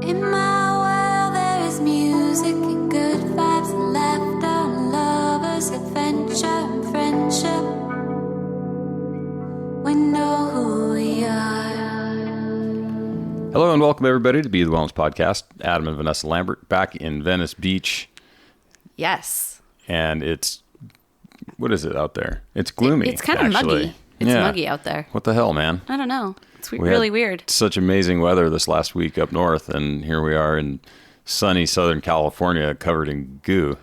In my world there is music and good vibes and laughter and lovers, adventure and friendship. We know who we are. Hello and welcome everybody to Be the Wellness Podcast. Adam and Vanessa Lambert back in Venice Beach. Yes. And it's, what is it out there? It's gloomy. It's kind of muggy. It's muggy out there. What the hell, man? I don't know. It's really weird. Such amazing weather this last week up north, and here we are in sunny Southern California covered in goo.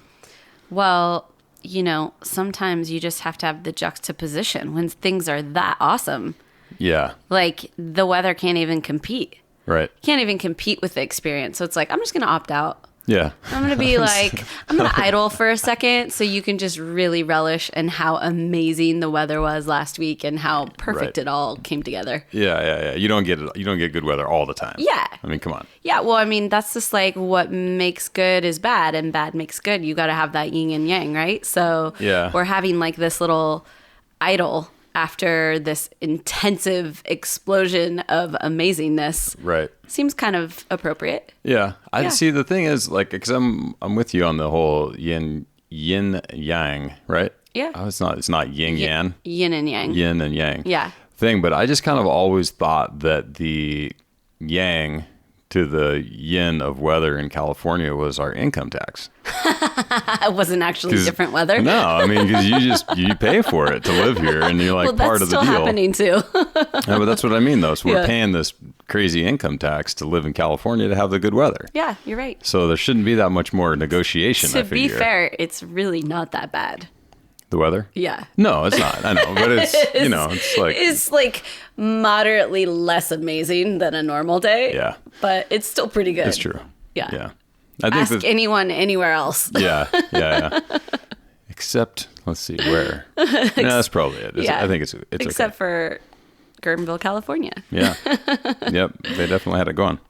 Well, you know, sometimes you just have to have the juxtaposition when things are that awesome. Yeah. Like, the weather can't even compete. Right. Can't even compete with the experience. So it's like, I'm just going to opt out. Yeah. I'm going to be like, I'm going to idle for a second so you can just really relish in how amazing the weather was last week and how perfect it all came together. Yeah. You don't get good weather all the time. Yeah. I mean, come on. Yeah, well, I mean, that's just like what makes good is bad and bad makes good. You got to have that yin and yang, right? So we're having like this little idle after this intensive explosion of amazingness. Right. Seems kind of appropriate. Yeah. I see. The thing is, like, because I'm with you on the whole yin yang, right? Yeah. Oh, it's not yin yang. Yin and yang. Yin and yang. Yeah. Thing, but I just kind of always thought that the yang to the yin of weather in California was our income tax. It wasn't actually different weather. No, I mean, because you pay for it to live here, and you're like part of the deal. Well, that's still happening too. Yeah, but that's what I mean, though. So we're paying this crazy income tax to live in California to have the good weather. Yeah, you're right. So there shouldn't be that much more negotiation. To be fair, it's really not that bad. The weather? Yeah. No, it's not. I know, but it's it's like moderately less amazing than a normal day. Yeah. But it's still pretty good. It's true. Yeah. Yeah. I think Ask anyone anywhere else. Yeah. Except, let's see, where? No, that's probably it. I think it's except for Guerneville, California. Yeah. Yep. They definitely had it going.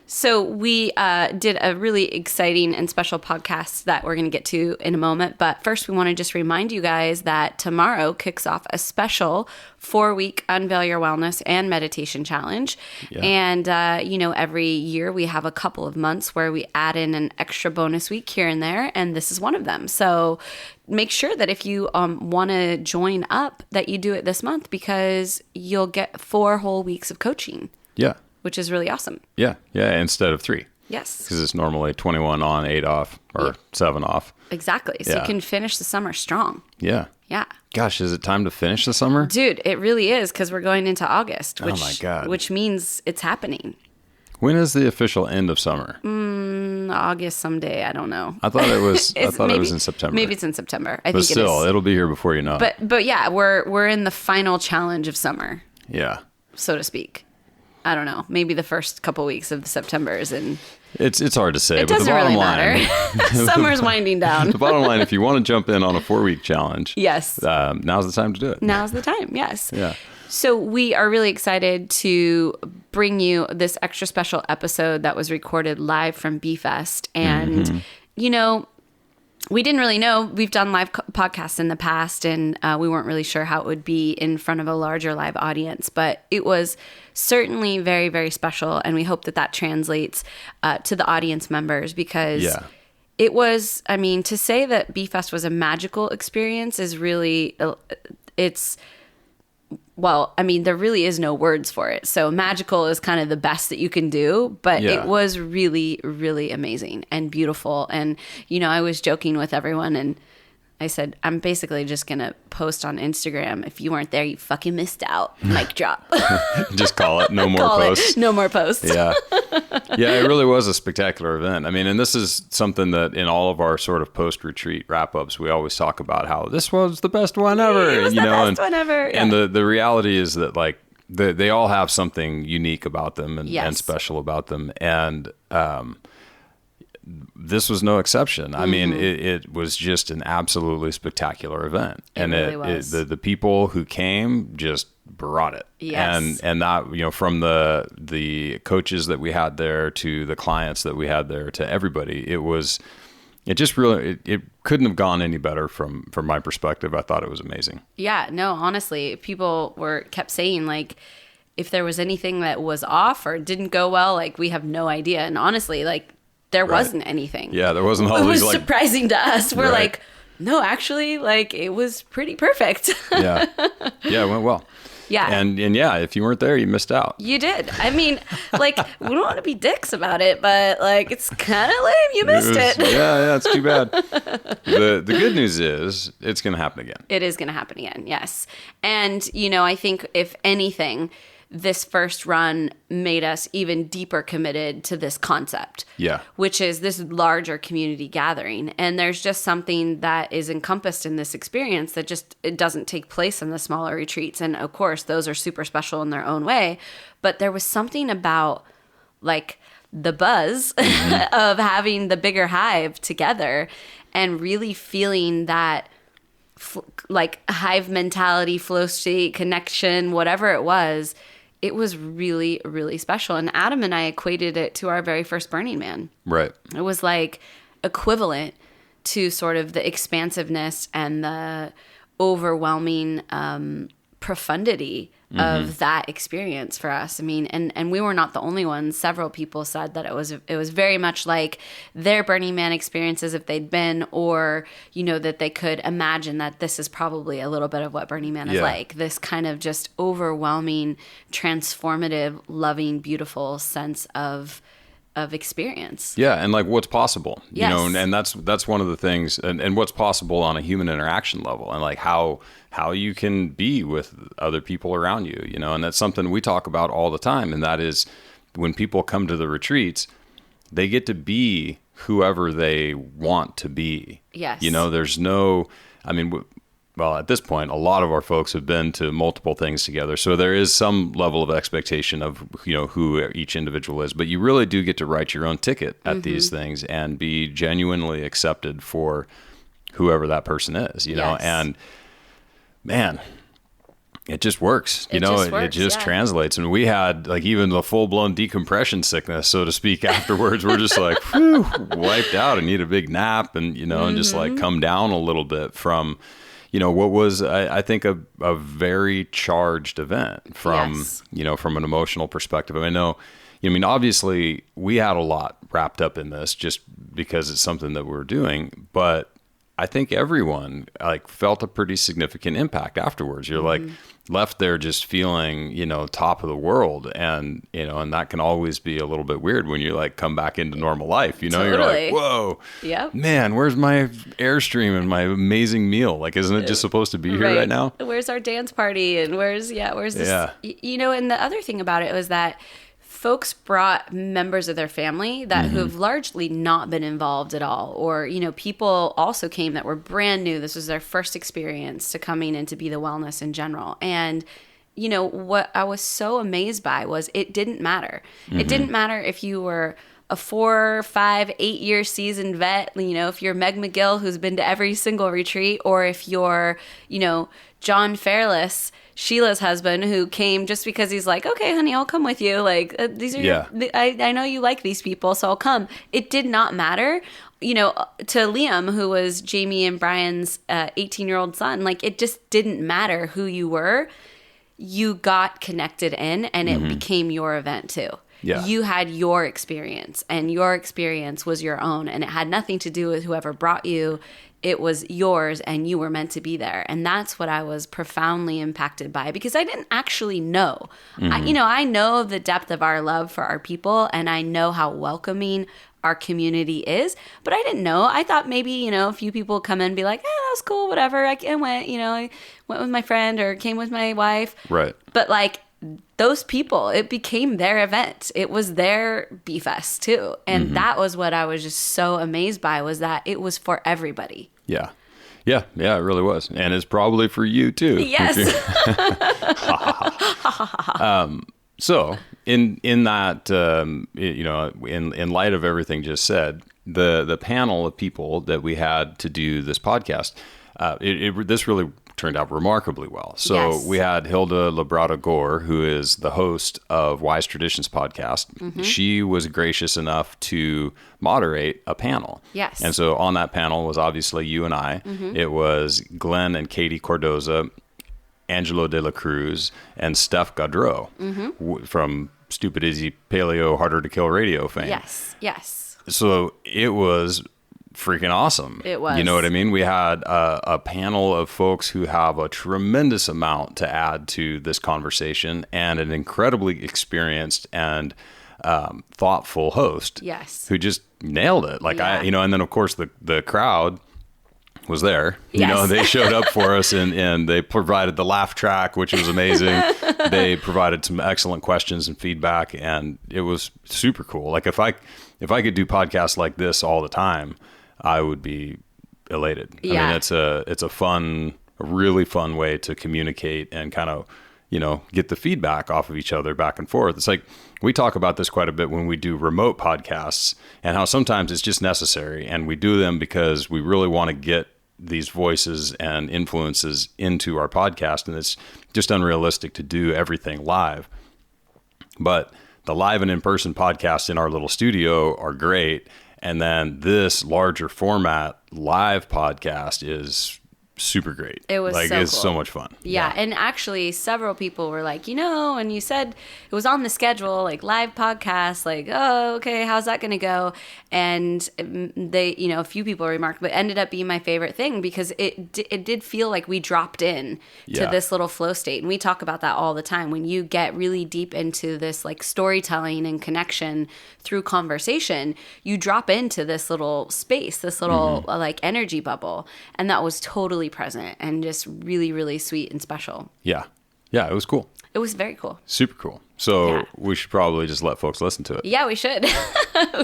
So we did a really exciting and special podcast that we're going to get to in a moment. But first, we want to just remind you guys that tomorrow kicks off a special 4-week Unveil Your Wellness and Meditation Challenge. Yeah. And, every year we have a couple of months where we add in an extra bonus week here and there. And this is one of them. So make sure that if you want to join up, that you do it this month because you'll get 4 whole weeks of coaching. Yeah. Which is really awesome. Yeah, instead of 3. Yes. Because it's normally 21 on, 8 off, or 7 off. Exactly. So you can finish the summer strong. Yeah. Yeah. Gosh, is it time to finish the summer? Dude, it really is because we're going into August. Which, oh my God. Which means it's happening. When is the official end of summer? August someday. I don't know. I thought it was. It was in September. Maybe it's in September. But still, it'll be here before you know it. But yeah, we're in the final challenge of summer. Yeah. So to speak. I don't know. Maybe the first couple weeks of September is in. It's hard to say. It doesn't really matter. Summer's winding down. The bottom line, if you want to jump in on a 4-week challenge, yes, now's the time to do it. Now's the time. Yes. Yeah. So we are really excited to bring you this extra special episode that was recorded live from B-Fest. And, we didn't really know. We've done live podcasts in the past, and we weren't really sure how it would be in front of a larger live audience. But it was certainly very, very special, and we hope that translates to the audience members because it was, to say that B-Fest was a magical experience is really, there really is no words for it. So magical is kind of the best that you can do, but it was really, really amazing and beautiful. And, I was joking with everyone and I said, I'm basically just going to post on Instagram. If you weren't there, you fucking missed out. Mic drop. Just call it. No more posts. No more posts. Yeah. Yeah, it really was a spectacular event. And this is something that in all of our sort of post-retreat wrap-ups, we always talk about how this was the best one ever. It was the best one ever. Yeah. And the reality is that, like, they all have something unique about them and special about them. And this was no exception. I mean, it was just an absolutely spectacular event. And really was. The people who came just brought it. Yes. And that, from the coaches that we had there to the clients that we had there to everybody, it just really, it couldn't have gone any better from my perspective. I thought it was amazing. Yeah, no, honestly, people kept saying like, if there was anything that was off or didn't go well, like we have no idea. And honestly, like there wasn't anything. Yeah, there wasn't all it these was like surprising to us. We're Right. like, no, actually, like it was pretty perfect. yeah, it went well. Yeah. And yeah, if you weren't there, you missed out. You did. I mean, like, we don't want to be dicks about it, but like, it's kind of lame. You missed it. Yeah, it's too bad. The good news is it's going to happen again. It is going to happen again. Yes. And, you know, I think if anything, this first run made us even deeper committed to this concept. Yeah. Which is this larger community gathering. And there's just something that is encompassed in this experience that just, it doesn't take place in the smaller retreats. And of course, those are super special in their own way. But there was something about like the buzz of having the bigger hive together and really feeling that like hive mentality, flow state, connection, whatever it was really, really special. And Adam and I equated it to our very first Burning Man. Right. It was like equivalent to sort of the expansiveness and the overwhelming profundity of that experience for us. I mean, and we were not the only ones. Several people said that it was very much like their Burning Man experiences if they'd been, or, you know, that they could imagine that this is probably a little bit of what Burning Man is like. This kind of just overwhelming, transformative, loving, beautiful sense of experience. Yeah, and like what's possible, you Yes. know, and that's one of the things, and what's possible on a human interaction level, and like how you can be with other people around you, you know, and that's something we talk about all the time, and that is when people come to the retreats, they get to be whoever they want to be. Yes. You know, there's no, I mean, well, at this point, a lot of our folks have been to multiple things together. So there is some level of expectation of, you know, who each individual is. But you really do get to write your own ticket at these things and be genuinely accepted for whoever that person is, you know. Yes. And man, it just works. You It know, just it works, just yeah. translates. And we had like even the full-blown decompression sickness, so to speak, afterwards. We're just like, whew, wiped out and need a big nap and, you know, and just like come down a little bit from, you know, what was, I think, a very charged event from, Yes. you know, from an emotional perspective. I mean, obviously we had a lot wrapped up in this just because it's something that we're doing, but I think everyone like felt a pretty significant impact afterwards. You're like left there just feeling, you know, top of the world. And, you know, and that can always be a little bit weird when you like come back into normal life, you know, Totally. You're like, whoa, Yep. man, where's my Airstream and my amazing meal? Like, isn't it just supposed to be here right now? Where's our dance party? And where's this? Yeah. You know, and the other thing about it was that folks brought members of their family that who've largely not been involved at all. Or, you know, people also came that were brand new. This was their first experience to coming in to be the wellness in general. And, you know, what I was so amazed by was it didn't matter. It didn't matter if you were a 4, 5, 8 year seasoned vet, you know, if you're Meg McGill who's been to every single retreat, or if you're, you know, John Fairless, Sheila's husband, who came just because he's like, okay, honey, I'll come with you. Like, these are I know you like these people, so I'll come. It did not matter. You know, to Liam, who was Jamie and Brian's 18-year-old son, like, it just didn't matter who you were. You got connected in, and it became your event too. Yeah. You had your experience, and your experience was your own, and it had nothing to do with whoever brought you. It was yours, and you were meant to be there. And that's what I was profoundly impacted by, because I didn't actually know. I know the depth of our love for our people, and I know how welcoming our community is, but I didn't know. I thought maybe, you know, a few people come in and be like, that was cool, whatever. I went, you know, I went with my friend or came with my wife. Right. But like, those people, it became their event. It was their B-Fest too. And that was what I was just so amazed by, was that it was for everybody. Yeah. Yeah, it really was. And it's probably for you too. Yes. So in that, you know, in light of everything just said, the panel of people that we had to do this podcast, this really turned out remarkably well. So Yes. we had Hilda Labrada Gore, who is the host of Wise Traditions podcast. She was gracious enough to moderate a panel. Yes. And so on that panel was obviously you and I. It was Glen and Katie Cordoza, Angelo De LaCruz and Steph Gaudreau from Stupid Izzy Paleo Harder to Kill radio fame. Yes. So it was freaking awesome. It was. You know what I mean? We had a panel of folks who have a tremendous amount to add to this conversation, and an incredibly experienced and thoughtful host. Yes. Who just nailed it. Like and then of course the crowd was there. Yes. They showed up for us and they provided the laugh track, which was amazing. They provided some excellent questions and feedback, and it was super cool. Like if I could do podcasts like this all the time, I would be elated. Yeah. I mean, it's a really fun way to communicate and kind of, get the feedback off of each other back and forth. It's like, we talk about this quite a bit when we do remote podcasts, and how sometimes it's just necessary, and we do them because we really want to get these voices and influences into our podcast, and it's just unrealistic to do everything live. But the live and in-person podcasts in our little studio are great, and then this larger format live podcast is super great. It was like, so it's cool. so much fun. Yeah, and actually several people were like, and you said it was on the schedule, like live podcast, like, oh, okay, how's that going to go? And they, a few people remarked, but it ended up being my favorite thing because it did feel like we dropped in to this little flow state. And we talk about that all the time. When you get really deep into this like storytelling and connection through conversation, you drop into this little space, this little like energy bubble. And that was totally present and just really, really sweet and special. Yeah, it was cool. It was very cool. Super cool. So we should probably just let folks listen to it. Yeah, we should.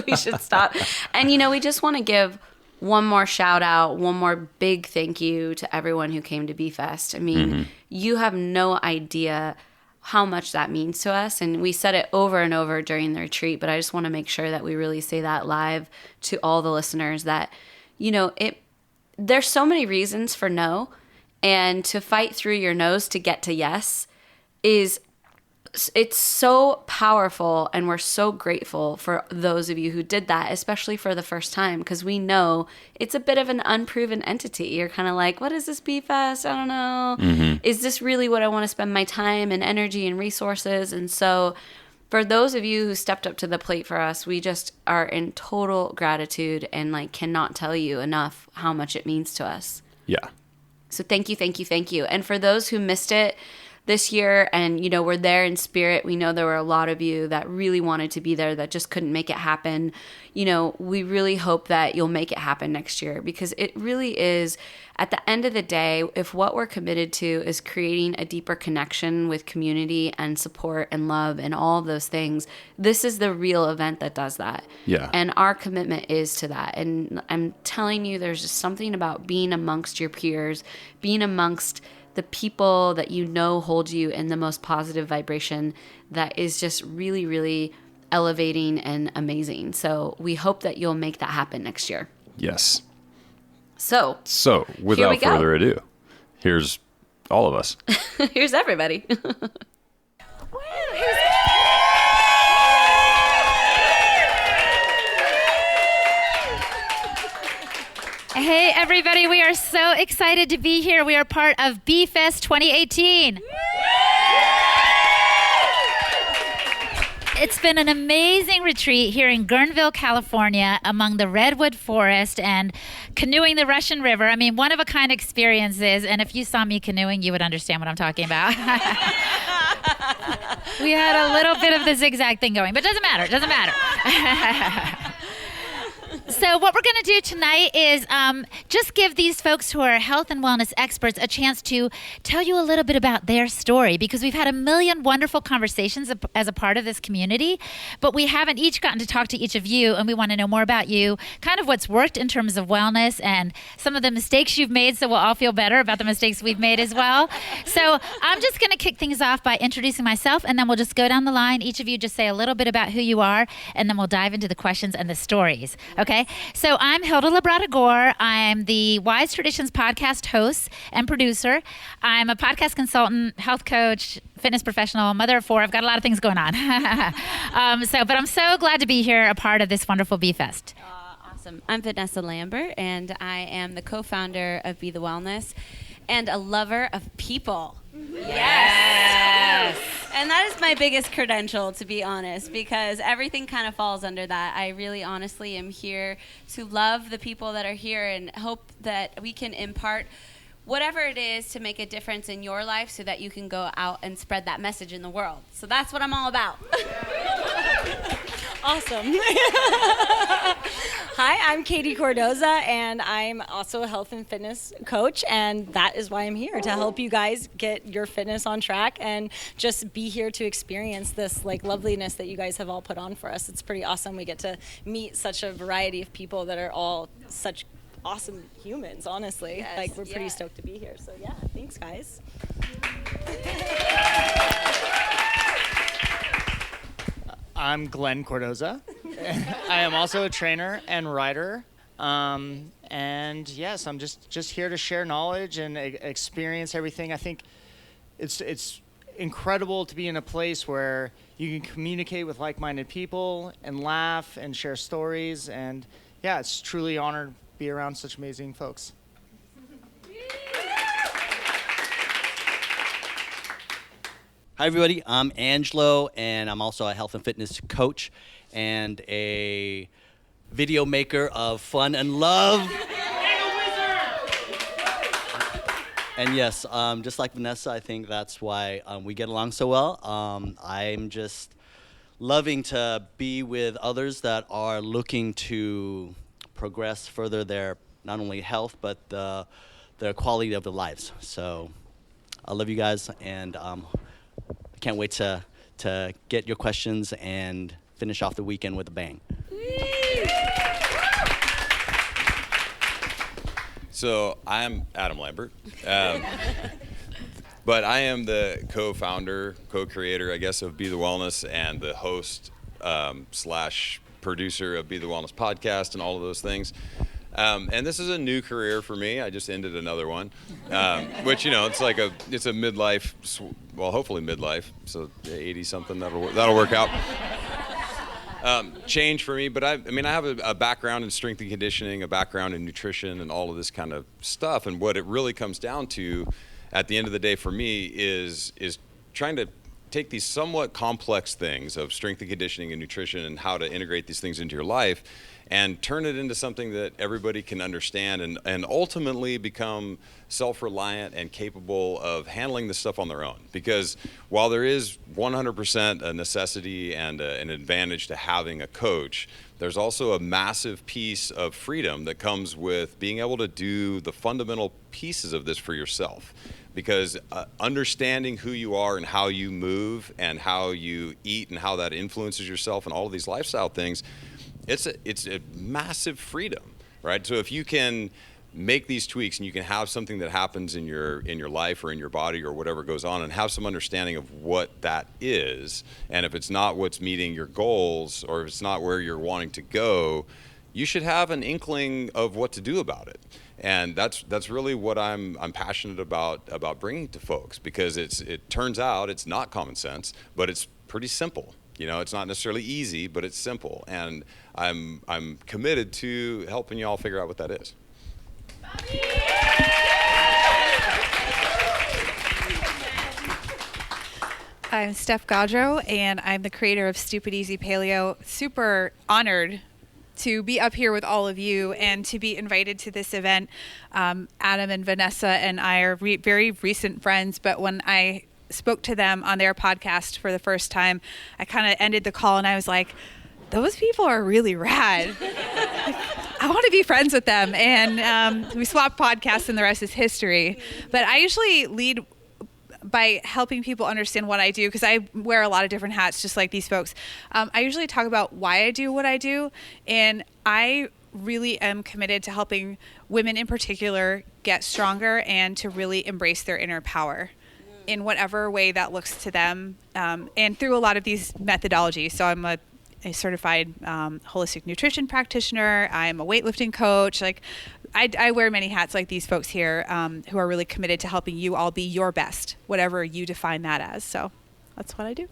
We should stop. And, we just want to give one more shout out, one more big thank you to everyone who came to B-Fest. I mean, you have no idea how much that means to us. And we said it over and over during the retreat, but I just want to make sure that we really say that live to all the listeners that, there's so many reasons for no, and to fight through your no's to get to yes it's so powerful, and we're so grateful for those of you who did that, especially for the first time, because we know it's a bit of an unproven entity. You're kind of like, what is this B-Fest? I don't know. Is this really what I want to spend my time and energy and resources? And so for those of you who stepped up to the plate for us, we just are in total gratitude and like cannot tell you enough how much it means to us. Yeah. So thank you, thank you, thank you. And for those who missed it this year and, we're there in spirit, we know there were a lot of you that really wanted to be there that just couldn't make it happen. We really hope that you'll make it happen next year, because it really is, at the end of the day, if what we're committed to is creating a deeper connection with community and support and love and all of those things, this is the real event that does that. Yeah. And our commitment is to that. And I'm telling you, there's just something about being amongst your peers, being amongst the people that hold you in the most positive vibration, that is just really, really elevating and amazing. So we hope that you'll make that happen next year. Yes. So without further ado, here's all of us. Here's everybody. Hey, everybody. We are so excited to be here. We are part of B-Fest 2018. It's been an amazing retreat here in Guerneville, California, among the redwood forest and canoeing the Russian River. I mean, one-of-a-kind experiences, and if you saw me canoeing, you would understand what I'm talking about. We had a little bit of the zigzag thing going, but it doesn't matter. So what we're going to do tonight is just give these folks who are health and wellness experts a chance to tell you a little bit about their story, because we've had a million wonderful conversations as a part of this community, but we haven't each gotten to talk to each of you, and we want to know more about you, kind of what's worked in terms of wellness and some of the mistakes you've made, so we'll all feel better about the mistakes we've made as well. So I'm just going to kick things off by introducing myself, and then we'll just go down the line. Each of you just say a little bit about who you are, and then we'll dive into the questions and the stories. Okay? So I'm Hilda Labrada Gore. I'm the Wise Traditions podcast host and producer. I'm a podcast consultant, health coach, fitness professional, mother of 4. I've got a lot of things going on. But I'm so glad to be here, a part of this wonderful B-Fest. Awesome. I'm Vanessa Lambert, and I am the co-founder of Be The Wellness and a lover of people. Yes. And that is my biggest credential, to be honest, because everything kind of falls under that. I really honestly am here to love the people that are here and hope that we can impart whatever it is to make a difference in your life so that you can go out and spread that message in the world. So that's what I'm all about. Awesome. Hi, I'm Katie Cordoza, and I'm also a health and fitness coach, and that is why I'm here, to help you guys get your fitness on track and just be here to experience this like loveliness that you guys have all put on for us. It's pretty awesome. We get to meet such a variety of people that are all such awesome humans, honestly. Yes, like, we're pretty stoked to be here. So yeah, thanks guys. I'm Glen Cordoza. I am also a trainer and writer. And yes, I'm just here to share knowledge and experience everything. I think it's incredible to be in a place where you can communicate with like-minded people and laugh and share stories. And yeah, it's truly an honor to be around such amazing folks. Hi everybody, I'm Angelo, and I'm also a health and fitness coach and a video maker of fun and love. And yes, just like Vanessa, I think that's why we get along so well. I'm just loving to be with others that are looking to progress further their not only health but their quality of their lives. So I love you guys, and can't wait to get your questions and finish off the weekend with a bang. So I'm Adam Lambert, but I am the co-founder, co-creator, I guess, of Be The Wellness, and the host slash producer of Be The Wellness podcast and all of those things. And this is a new career for me. I just ended another one, which, it's like it's a midlife, well, hopefully midlife, so 80 something, that'll work out. Change for me, but I have a background in strength and conditioning, a background in nutrition and all of this kind of stuff. And what it really comes down to at the end of the day for me is trying to take these somewhat complex things of strength and conditioning and nutrition and how to integrate these things into your life and turn it into something that everybody can understand and ultimately become self-reliant and capable of handling this stuff on their own. Because while there is 100% a necessity and an advantage to having a coach, there's also a massive piece of freedom that comes with being able to do the fundamental pieces of this for yourself. Because understanding who you are and how you move and how you eat and how that influences yourself and all of these lifestyle things, it's a massive freedom, right? So if you can make these tweaks and you can have something that happens in your life or in your body or whatever goes on, and have some understanding of what that is, and if it's not what's meeting your goals or if it's not where you're wanting to go, you should have an inkling of what to do about it. And that's really what I'm passionate about bringing to folks, because it turns out it's not common sense, but it's pretty simple. It's not necessarily easy, but it's simple, and I'm committed to helping you all figure out what that is. I'm Steph Gaudreau, and I'm the creator of Stupid Easy Paleo. Super honored to be up here with all of you and to be invited to this event. Adam and Vanessa and I are very recent friends, but when I spoke to them on their podcast for the first time, I kind of ended the call and I was like, those people are really rad. I want to be friends with them. And we swapped podcasts and the rest is history. But I usually lead by helping people understand what I do, because I wear a lot of different hats, just like these folks. I usually talk about why I do what I do, and I really am committed to helping women in particular get stronger and to really embrace their inner power in whatever way that looks to them, and through a lot of these methodologies. So I'm a certified holistic nutrition practitioner. I'm a weightlifting coach. Like I wear many hats like these folks here, who are really committed to helping you all be your best, whatever you define that as. So that's what I do.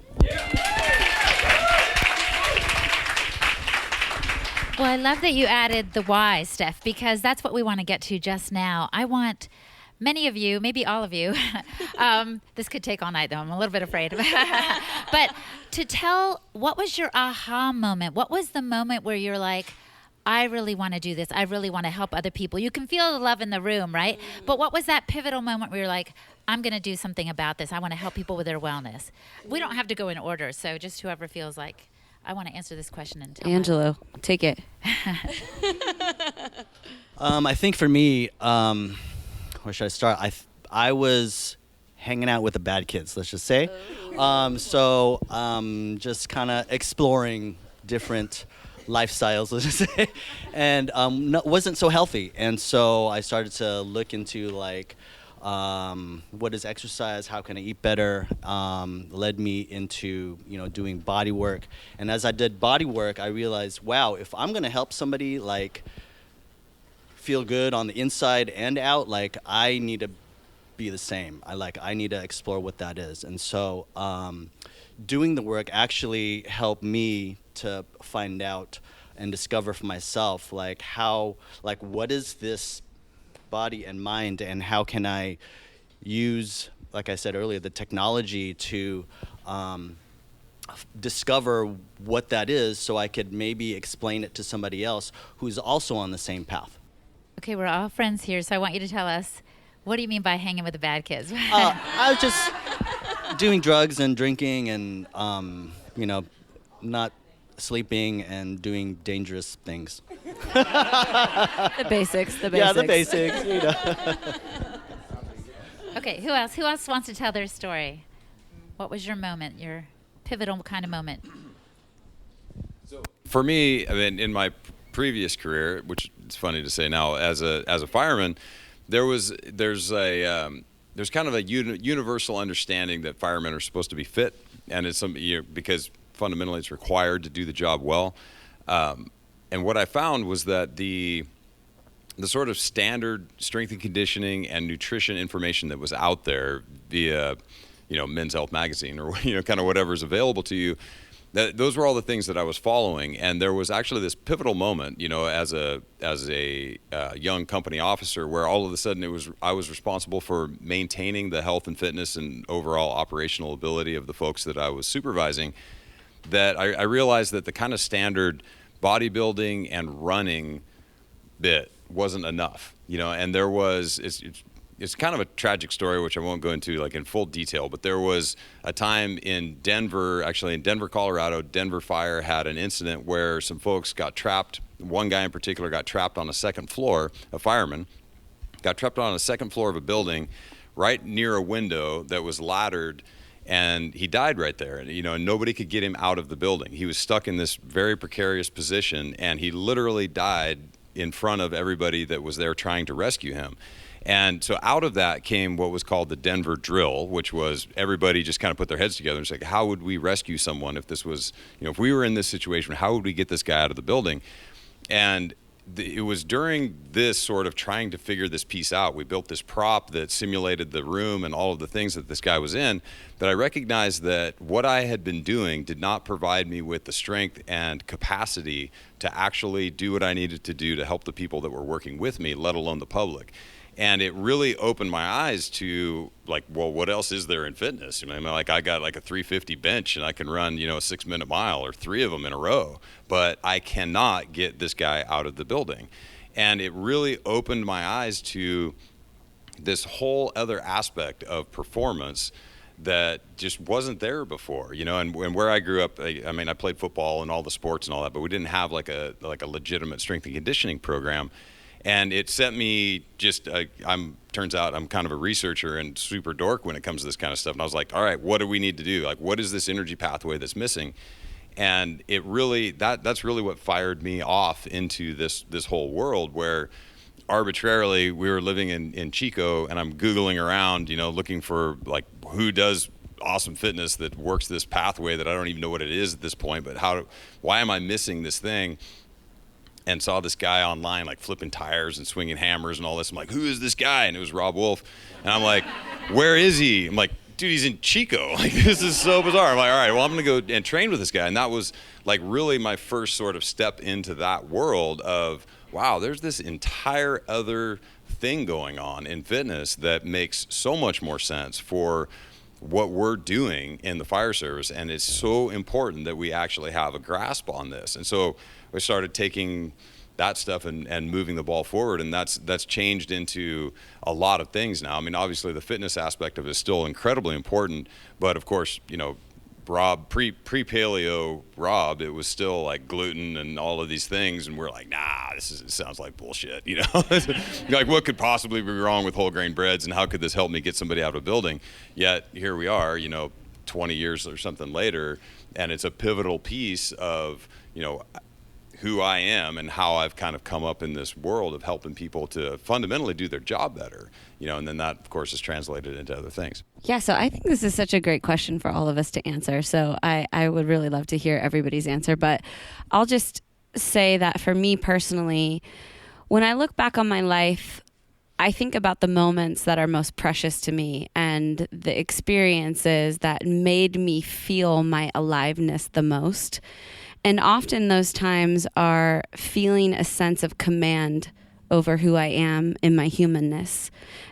Well, I love that you added the why, Steph, because that's what we want to get to just now. I want many of you, maybe all of you, this could take all night though, I'm a little bit afraid. But to tell, what was your aha moment? What was the moment where you're like, I really want to do this. I really want to help other people. You can feel the love in the room, right? But what was that pivotal moment where you're like, I'm going to do something about this. I want to help people with their wellness. We don't have to go in order. So just whoever feels like, I want to answer this question and tell Angelo, take it. I think for me, where should I start? I was hanging out with the bad kids, let's just say. Just kind of exploring different lifestyles, let's just say, and wasn't so healthy. And so I started to look into like, what is exercise? How can I eat better? Led me into, doing body work. And as I did body work, I realized, wow, if I'm going to help somebody like feel good on the inside and out, like I need to be the same. I need to explore what that is. And so doing the work actually helped me to find out and discover for myself what is this body and mind, and how can I use, like I said earlier, the technology to discover what that is, so I could maybe explain it to somebody else who's also on the same path. Okay, we're all friends here, so I want you to tell us, what do you mean by hanging with the bad kids? I was just doing drugs and drinking and, not sleeping and doing dangerous things. The basics. Yeah, the basics, Okay, who else? Who else wants to tell their story? What was your moment, your pivotal kind of moment? So for me, I mean, in my previous career, which is funny to say now, as a fireman, there's kind of a universal understanding that firemen are supposed to be fit, and it's because fundamentally it's required to do the job well. And what I found was that the sort of standard strength and conditioning and nutrition information that was out there via, Men's Health magazine or, kind of whatever's available to you, those were all the things that I was following. And there was actually this pivotal moment, as a young company officer, where all of a sudden I was responsible for maintaining the health and fitness and overall operational ability of the folks that I was supervising, that I realized that the kind of standard bodybuilding and running bit wasn't enough, and there was, it's kind of a tragic story, which I won't go into like in full detail, but there was a time in Denver, Colorado, Denver Fire had an incident where some folks got trapped. One guy in particular got trapped on a second floor, a fireman, got trapped on a second floor of a building right near a window that was laddered, and he died right there. And nobody could get him out of the building. He was stuck in this very precarious position, and he literally died in front of everybody that was there trying to rescue him. And so out of that came what was called the Denver drill, which was everybody just kind of put their heads together and said, how would we rescue someone if this was, if we were in this situation, how would we get this guy out of the building? And it was during this sort of trying to figure this piece out, we built this prop that simulated the room and all of the things that this guy was in, that I recognized that what I had been doing did not provide me with the strength and capacity to actually do what I needed to do to help the people that were working with me, let alone the public. And it really opened my eyes to like, well, what else is there in fitness? I got like a 350 bench and I can run, a 6-minute mile or 3 of them in a row, but I cannot get this guy out of the building. And it really opened my eyes to this whole other aspect of performance that just wasn't there before, and where I grew up, I played football and all the sports and all that, but we didn't have like a legitimate strength and conditioning program. And it set me turns out I'm kind of a researcher and super dork when it comes to this kind of stuff. And I was like, all right, what do we need to do? Like, what is this energy pathway that's missing? And it really, that's really what fired me off into this whole world where arbitrarily we were living in Chico, and I'm Googling around, looking for like who does awesome fitness that works this pathway that I don't even know what it is at this point, but why am I missing this thing? And saw this guy online like flipping tires and swinging hammers and all this. I'm like, who is this guy? And it was Rob Wolf. And I'm like, where is he? I'm like, dude, he's in Chico. Like, this is so bizarre. I'm like, all right, well, I'm going to go and train with this guy. And that was like really my first sort of step into that world of, wow, there's this entire other thing going on in fitness that makes so much more sense for what we're doing in the fire service, and it's so important that we actually have a grasp on this. And so we started taking that stuff and moving the ball forward, and that's changed into a lot of things now. I mean, obviously the fitness aspect of it is still incredibly important, but of course, you know, Rob, pre-paleo Rob, it was still like gluten and all of these things, and we're like, nah, it sounds like bullshit, you know? Like, what could possibly be wrong with whole grain breads, and how could this help me get somebody out of a building? Yet here we are, you know, 20 years or something later, and it's a pivotal piece of, you know, who I am and how I've kind of come up in this world of helping people to fundamentally do their job better, you know, and then that, of course, is translated into other things. Yeah, so I think this is such a great question for all of us to answer. So I would really love to hear everybody's answer, but I'll just say that for me personally, when I look back on my life, I think about the moments that are most precious to me and the experiences that made me feel my aliveness the most. And often those times are feeling a sense of command over who I am in my humanness.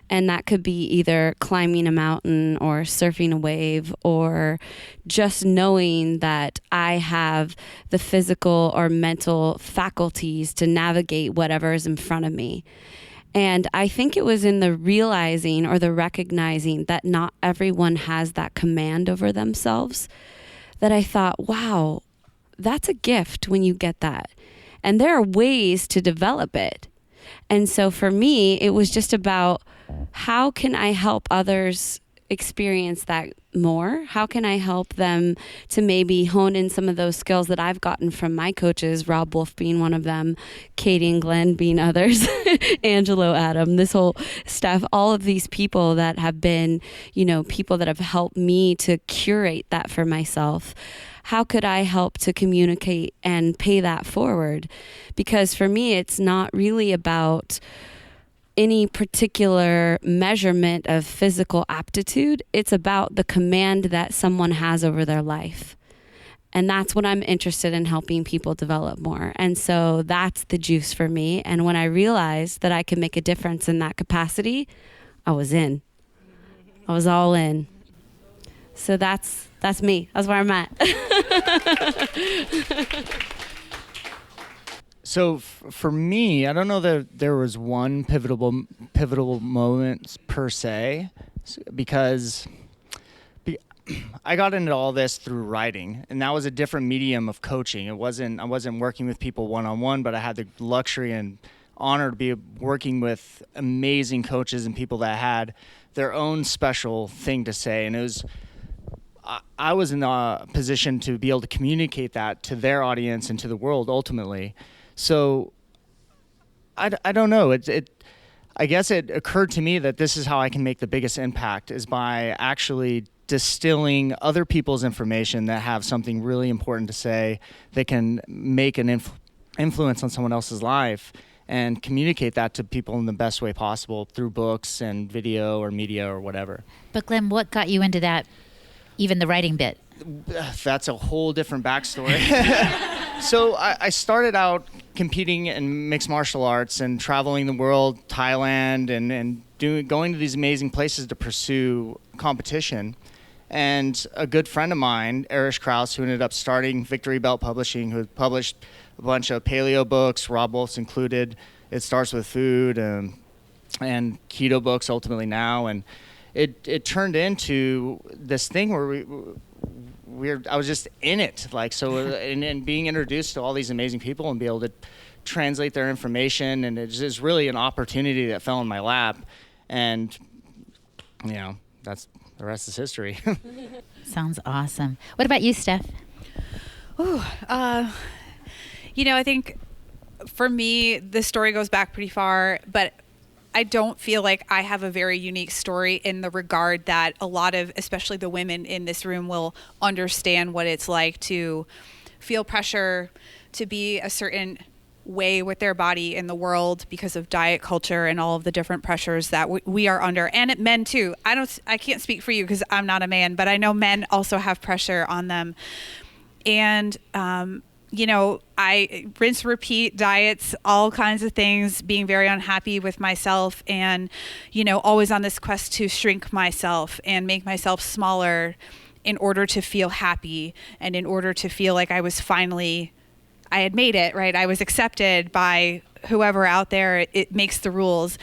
And that could be either climbing a mountain or surfing a wave, or just knowing that I have the physical or mental faculties to navigate whatever is in front of me. And I think it was in the realizing or the recognizing that not everyone has that command over themselves that I thought, wow, that's a gift when you get that. And there are ways to develop it. And so for me, it was just about, how can I help others experience that more? How can I help them to maybe hone in some of those skills that I've gotten from my coaches, Rob Wolf being one of them, Katie and Glenn being others, Angelo, Adam, this whole staff, all of these people that have been, you know, people that have helped me to curate that for myself. How could I help to communicate and pay that forward? Because for me, it's not really about any particular measurement of physical aptitude. It's about the command that someone has over their life. And that's what I'm interested in helping people develop more. And so that's the juice for me. And when I realized that I could make a difference in that capacity, I was in. I was all in. So that's me. That's where I'm at. So for me, I don't know that there was one pivotal moment per se, because I got into all this through writing, and that was a different medium of coaching. I wasn't working with people one-on-one, but I had the luxury and honor to be working with amazing coaches and people that had their own special thing to say, and it was. I was in a position to be able to communicate that to their audience and to the world ultimately. So I don't know. I guess it occurred to me that this is how I can make the biggest impact, is by actually distilling other people's information that have something really important to say, that can make an influence on someone else's life, and communicate that to people in the best way possible through books and video or media or whatever. But Glenn, what got you into that? Even the writing bit. That's a whole different backstory. So I started out competing in mixed martial arts and traveling the world, Thailand, and going to these amazing places to pursue competition. And a good friend of mine, Erich Krause, who ended up starting Victory Belt Publishing, who published a bunch of paleo books, Rob Wolf's included. It Starts with Food, and keto books ultimately now. And it turned into this thing where I was just in it, like, so, and being introduced to all these amazing people and be able to translate their information, and it's just really an opportunity that fell in my lap, and you know, that's the rest is history. Sounds awesome. What about you, Steph? Ooh, you know, I think for me, the story goes back pretty far, but I don't feel like I have a very unique story in the regard that a lot of, especially the women in this room, will understand what it's like to feel pressure to be a certain way with their body in the world because of diet culture and all of the different pressures that we are under, and men too. I can't speak for you because I'm not a man, but I know men also have pressure on them. And I rinse, repeat diets, all kinds of things, being very unhappy with myself and, always on this quest to shrink myself and make myself smaller in order to feel happy and in order to feel like I had made it, right? I was accepted by whoever out there. It makes the rules.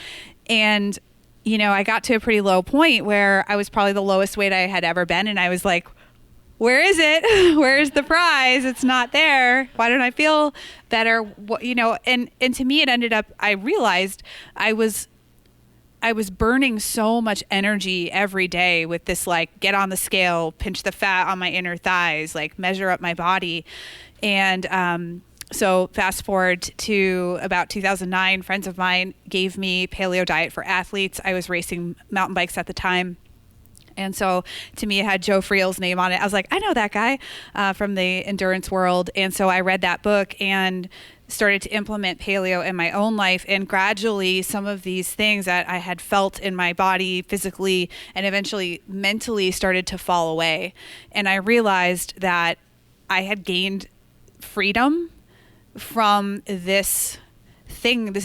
And, I got to a pretty low point where I was probably the lowest weight I had ever been. And I was like, where is it? Where's the prize? It's not there. Why don't I feel better? And to me, it ended up, I realized I was burning so much energy every day with this, like, get on the scale, pinch the fat on my inner thighs, like measure up my body. And, so fast forward to about 2009, friends of mine gave me paleo diet for athletes. I was racing mountain bikes at the time. And so to me, it had Joe Friel's name on it. I was like, I know that guy from the endurance world. And so I read that book and started to implement paleo in my own life. And gradually, some of these things that I had felt in my body physically and eventually mentally started to fall away. And I realized that I had gained freedom from this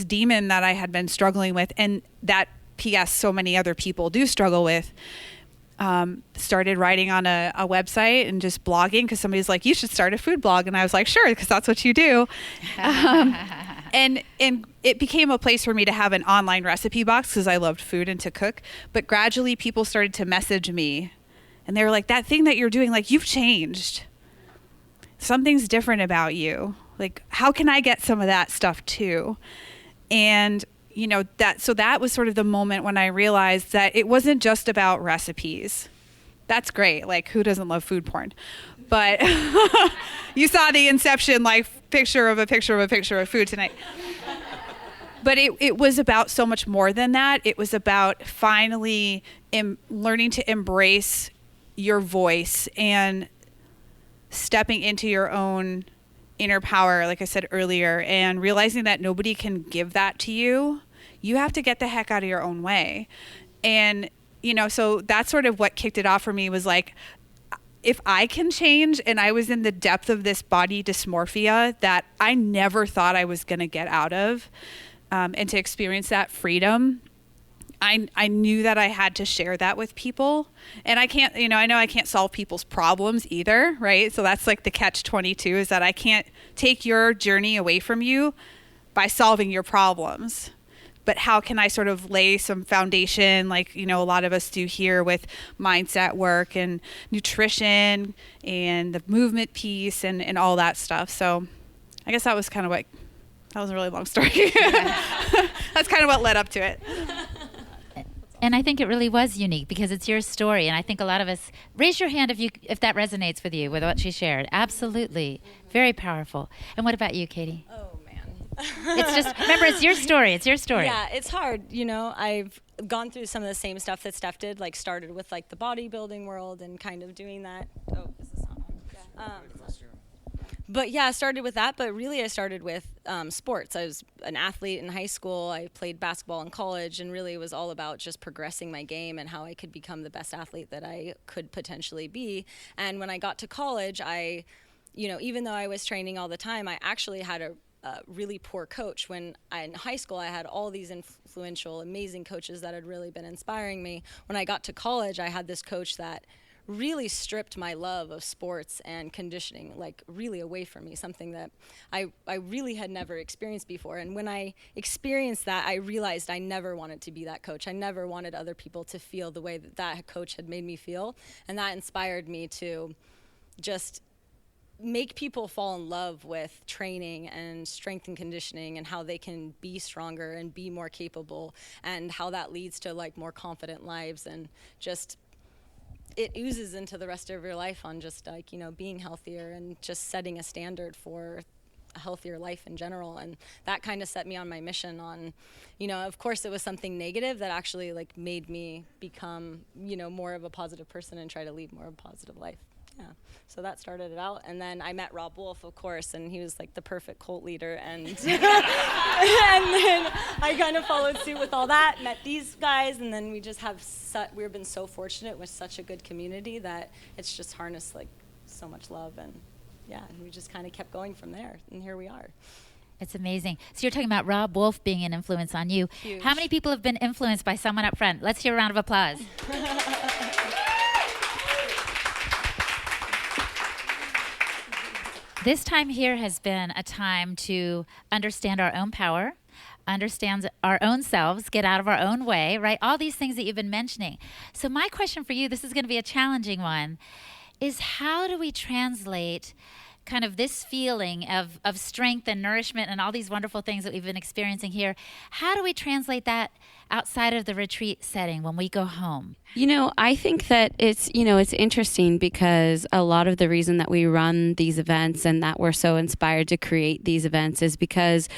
demon that I had been struggling with. And that, P.S., so many other people do struggle with. Started writing on a website and just blogging because somebody's like, you should start a food blog. And I was like, sure, because that's what you do. And it became a place for me to have an online recipe box because I loved food and to cook. But gradually people started to message me and they were like, that thing that you're doing, like, you've changed. Something's different about you. Like, how can I get some of that stuff too? And that was sort of the moment when I realized that it wasn't just about recipes. That's great. Like, who doesn't love food porn? But you saw the Inception, like, picture of a picture of a picture of food tonight. But it was about so much more than that. It was about finally learning to embrace your voice and stepping into your own inner power, like I said earlier, and realizing that nobody can give that to you. You have to get the heck out of your own way. And, so that's sort of what kicked it off for me, was like, if I can change, and I was in the depth of this body dysmorphia that I never thought I was going to get out of, and to experience that freedom, I knew that I had to share that with people. And I can't, I know I can't solve people's problems either, right? So that's like the catch-22, is that I can't take your journey away from you by solving your problems. But how can I sort of lay some foundation, like, a lot of us do here with mindset work and nutrition and the movement piece and all that stuff. So I guess that was kind of what, that was a really long story. That's kind of what led up to it. And I think it really was unique because it's your story. And I think a lot of us, raise your hand if that resonates with you, with what she shared. Absolutely. Very powerful. And what about you, Katie? Oh, man. It's just, remember, it's your story. It's your story. Yeah, it's hard. I've gone through some of the same stuff that Steph did, like started with like the bodybuilding world and kind of doing that. Oh, is this on? Yeah. But yeah, I started with that, but really I started with sports. I was an athlete in high school. I played basketball in college, and really it was all about just progressing my game and how I could become the best athlete that I could potentially be. And when I got to college, even though I was training all the time, I actually had a really poor coach. In high school, I had all these influential, amazing coaches that had really been inspiring me. When I got to college, I had this coach that really stripped my love of sports and conditioning, like, really away from me, something that I really had never experienced before. And when I experienced that, I realized I never wanted to be that coach. I never wanted other people to feel the way that coach had made me feel. And that inspired me to just make people fall in love with training and strength and conditioning and how they can be stronger and be more capable, and how that leads to, like, more confident lives, and just it oozes into the rest of your life on just, like, being healthier and just setting a standard for a healthier life in general. And that kind of set me on my mission on, of course it was something negative that actually, like, made me become, more of a positive person and try to lead more of a positive life. Yeah. So that started it out. And then I met Rob Wolf, of course, and he was like the perfect cult leader. And and then I kind of followed suit with all that, met these guys, and then we just we've been so fortunate with such a good community that it's just harnessed, like, so much love. And we just kind of kept going from there, and here we are. It's amazing. So you're talking about Rob Wolf being an influence on you. Huge. How many people have been influenced by someone up front? Let's hear a round of applause. This time here has been a time to understand our own power, understand our own selves, get out of our own way, right? All these things that you've been mentioning. So my question for you, this is going to be a challenging one, is how do we translate kind of this feeling of strength and nourishment and all these wonderful things that we've been experiencing here? How do we translate that outside of the retreat setting when we go home? I think that it's interesting because a lot of the reason that we run these events and that we're so inspired to create these events is because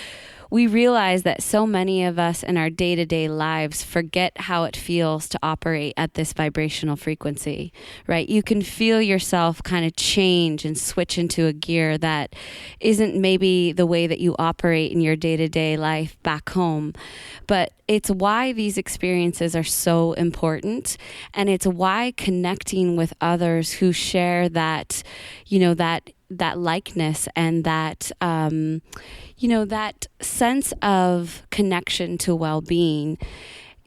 we realize that so many of us in our day-to-day lives forget how it feels to operate at this vibrational frequency, right? You can feel yourself kind of change and switch into a gear that isn't maybe the way that you operate in your day-to-day life back home. But it's why these experiences are so important, and it's why connecting with others who share that, that likeness and that, that sense of connection to well-being.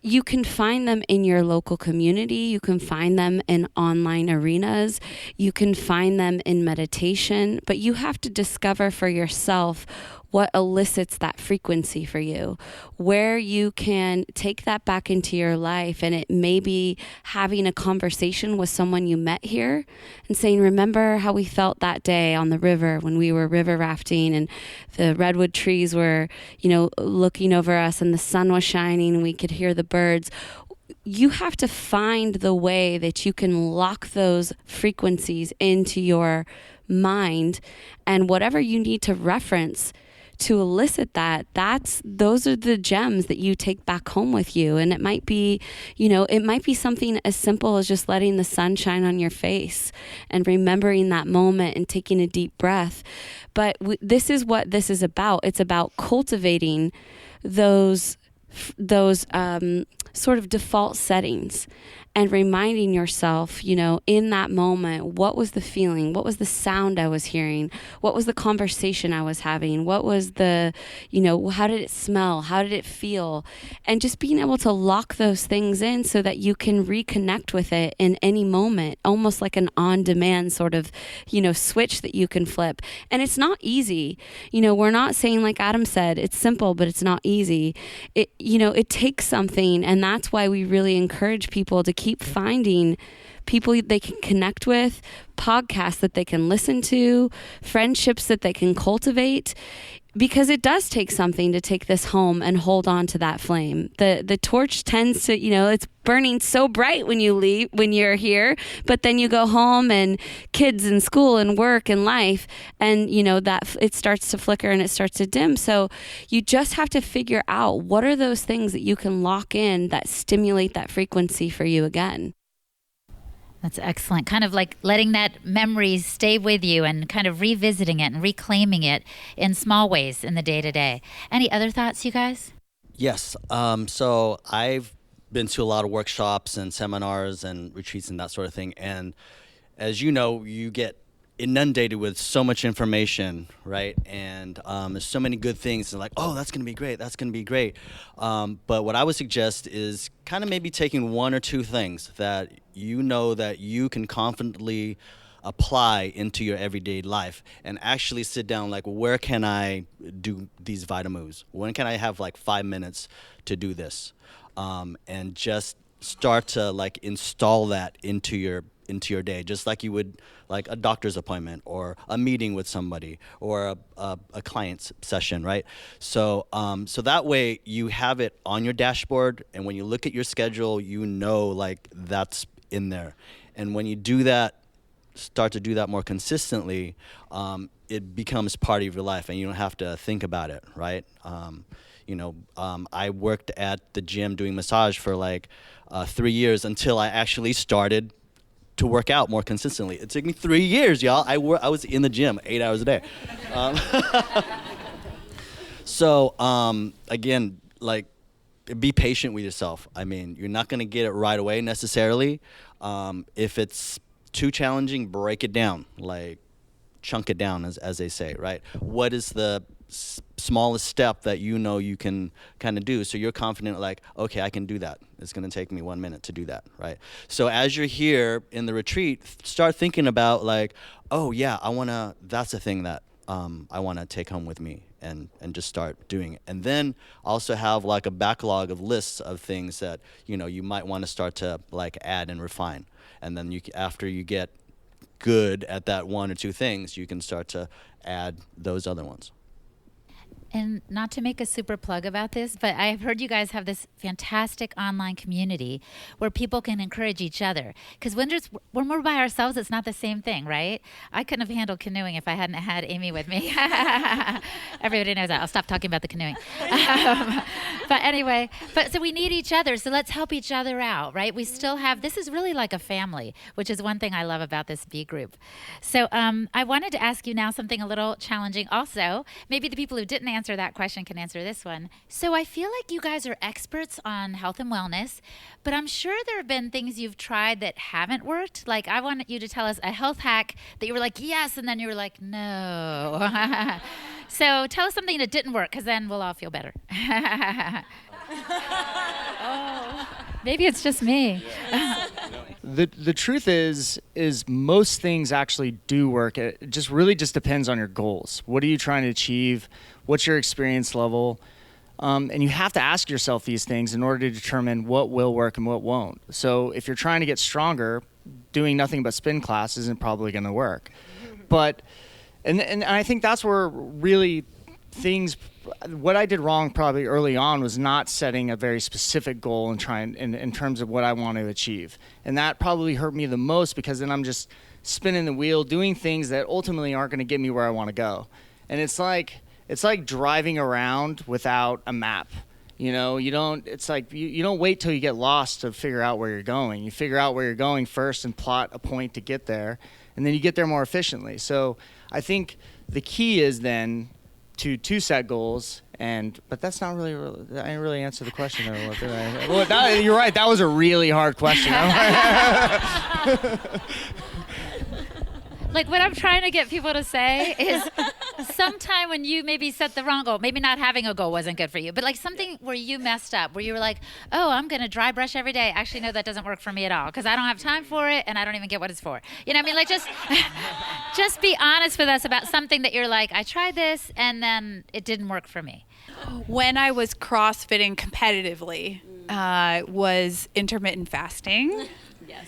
You can find them in your local community. You can find them in online arenas. You can find them in meditation, but you have to discover for yourself what elicits that frequency for you, where you can take that back into your life. And it may be having a conversation with someone you met here and saying, remember how we felt that day on the river when we were river rafting and the redwood trees were, looking over us and the sun was shining and we could hear the birds. You have to find the way that you can lock those frequencies into your mind, and whatever you need to reference to elicit those are the gems that you take back home with you. And it might be, something as simple as just letting the sun shine on your face and remembering that moment and taking a deep breath. But this is what this is about. It's about cultivating those sort of default settings and reminding yourself, in that moment, what was the feeling? What was the sound I was hearing? What was the conversation I was having? What was the, how did it smell? How did it feel? And just being able to lock those things in so that you can reconnect with it in any moment, almost like an on-demand sort of, switch that you can flip. And it's not easy. We're not saying, like Adam said, it's simple, but it's not easy. It takes something, and that's why we really encourage people to keep finding people they can connect with, podcasts that they can listen to, friendships that they can cultivate, because it does take something to take this home and hold on to that flame. The torch tends to, it's burning so bright when you're here, but then you go home and kids and school and work and life, and that it starts to flicker and it starts to dim. So you just have to figure out what are those things that you can lock in that stimulate that frequency for you again. That's excellent. Kind of like letting that memory stay with you and kind of revisiting it and reclaiming it in small ways in the day-to-day. Any other thoughts, you guys? Yes. So I've been to a lot of workshops and seminars and retreats and that sort of thing. And as you know, you get inundated with so much information, right? And there's so many good things. And like, oh, that's going to be great. That's going to be great. But what I would suggest is kind of maybe taking one or two things that that you can confidently apply into your everyday life and actually sit down, like, where can I do these Vita moves? When can I have like 5 minutes to do this? And just start to like install that into your day, just like you would like a doctor's appointment or a meeting with somebody or a client's session, right? So that way you have it on your dashboard, and when you look at your schedule, like that's in there. And when you do that, start to do that more consistently, it becomes part of your life, and you don't have to think about it, right? I worked at the gym doing massage for like 3 years until I actually started to work out more consistently. It took me 3 years, y'all. I was in the gym 8 hours a day. Again, like, be patient with yourself. I mean, you're not going to get it right away necessarily. If it's too challenging, break it down. Like, chunk it down, as they say, right? What is the smallest step that you can kind of do, so you're confident, like, okay, I can do that. It's going to take me 1 minute to do that, right? So as you're here in the retreat, start thinking about, like, oh yeah, that's the thing that I want to take home with me, and just start doing it. And then also have like a backlog of lists of things that you might want to start to like add and refine. And then after you get good at that one or two things, you can start to add those other ones. And not to make a super plug about this, but I've heard you guys have this fantastic online community where people can encourage each other. Because when we're by ourselves, it's not the same thing, right? I couldn't have handled canoeing if I hadn't had Amy with me. Everybody knows that. I'll stop talking about the canoeing. But anyway, so we need each other. So let's help each other out, right? We still have, this is really like a family, which is one thing I love about this B group. So I wanted to ask you now something a little challenging also. Maybe the people who didn't answer that question can answer this one. So I feel like you guys are experts on health and wellness, but I'm sure there have been things you've tried that haven't worked. Like, I want you to tell us a health hack that you were like, yes, and then you were like, no. So tell us something that didn't work, because then we'll all feel better. Oh, maybe it's just me. The truth is most things actually do work. It just really just depends on your goals. What are you trying to achieve? What's your experience level? And you have to ask yourself these things in order to determine what will work and what won't. So if you're trying to get stronger, doing nothing but spin class isn't probably going to work. But and I think that's where really what I did wrong probably early on was not setting a very specific goal and trying in terms of what I want to achieve. And that probably hurt me the most, because then I'm just spinning the wheel, doing things that ultimately aren't going to get me where I want to go. And it's like driving around without a map. You don't wait till you get lost to figure out where you're going. You figure out where you're going first and plot a point to get there, and then you get there more efficiently. So I think the key is then to set goals, but that's not really, I didn't really answer the question there. Did I? Well, you're right, that was a really hard question. Like, what I'm trying to get people to say is sometime when you maybe set the wrong goal, maybe not having a goal wasn't good for you, but like something where you messed up, where you were like, oh, I'm going to dry brush every day. Actually, no, that doesn't work for me at all, because I don't have time for it and I don't even get what it's for. You know what I mean? Like, just be honest with us about something that you're like, I tried this and then it didn't work for me. When I was CrossFitting competitively, was intermittent fasting. Yes.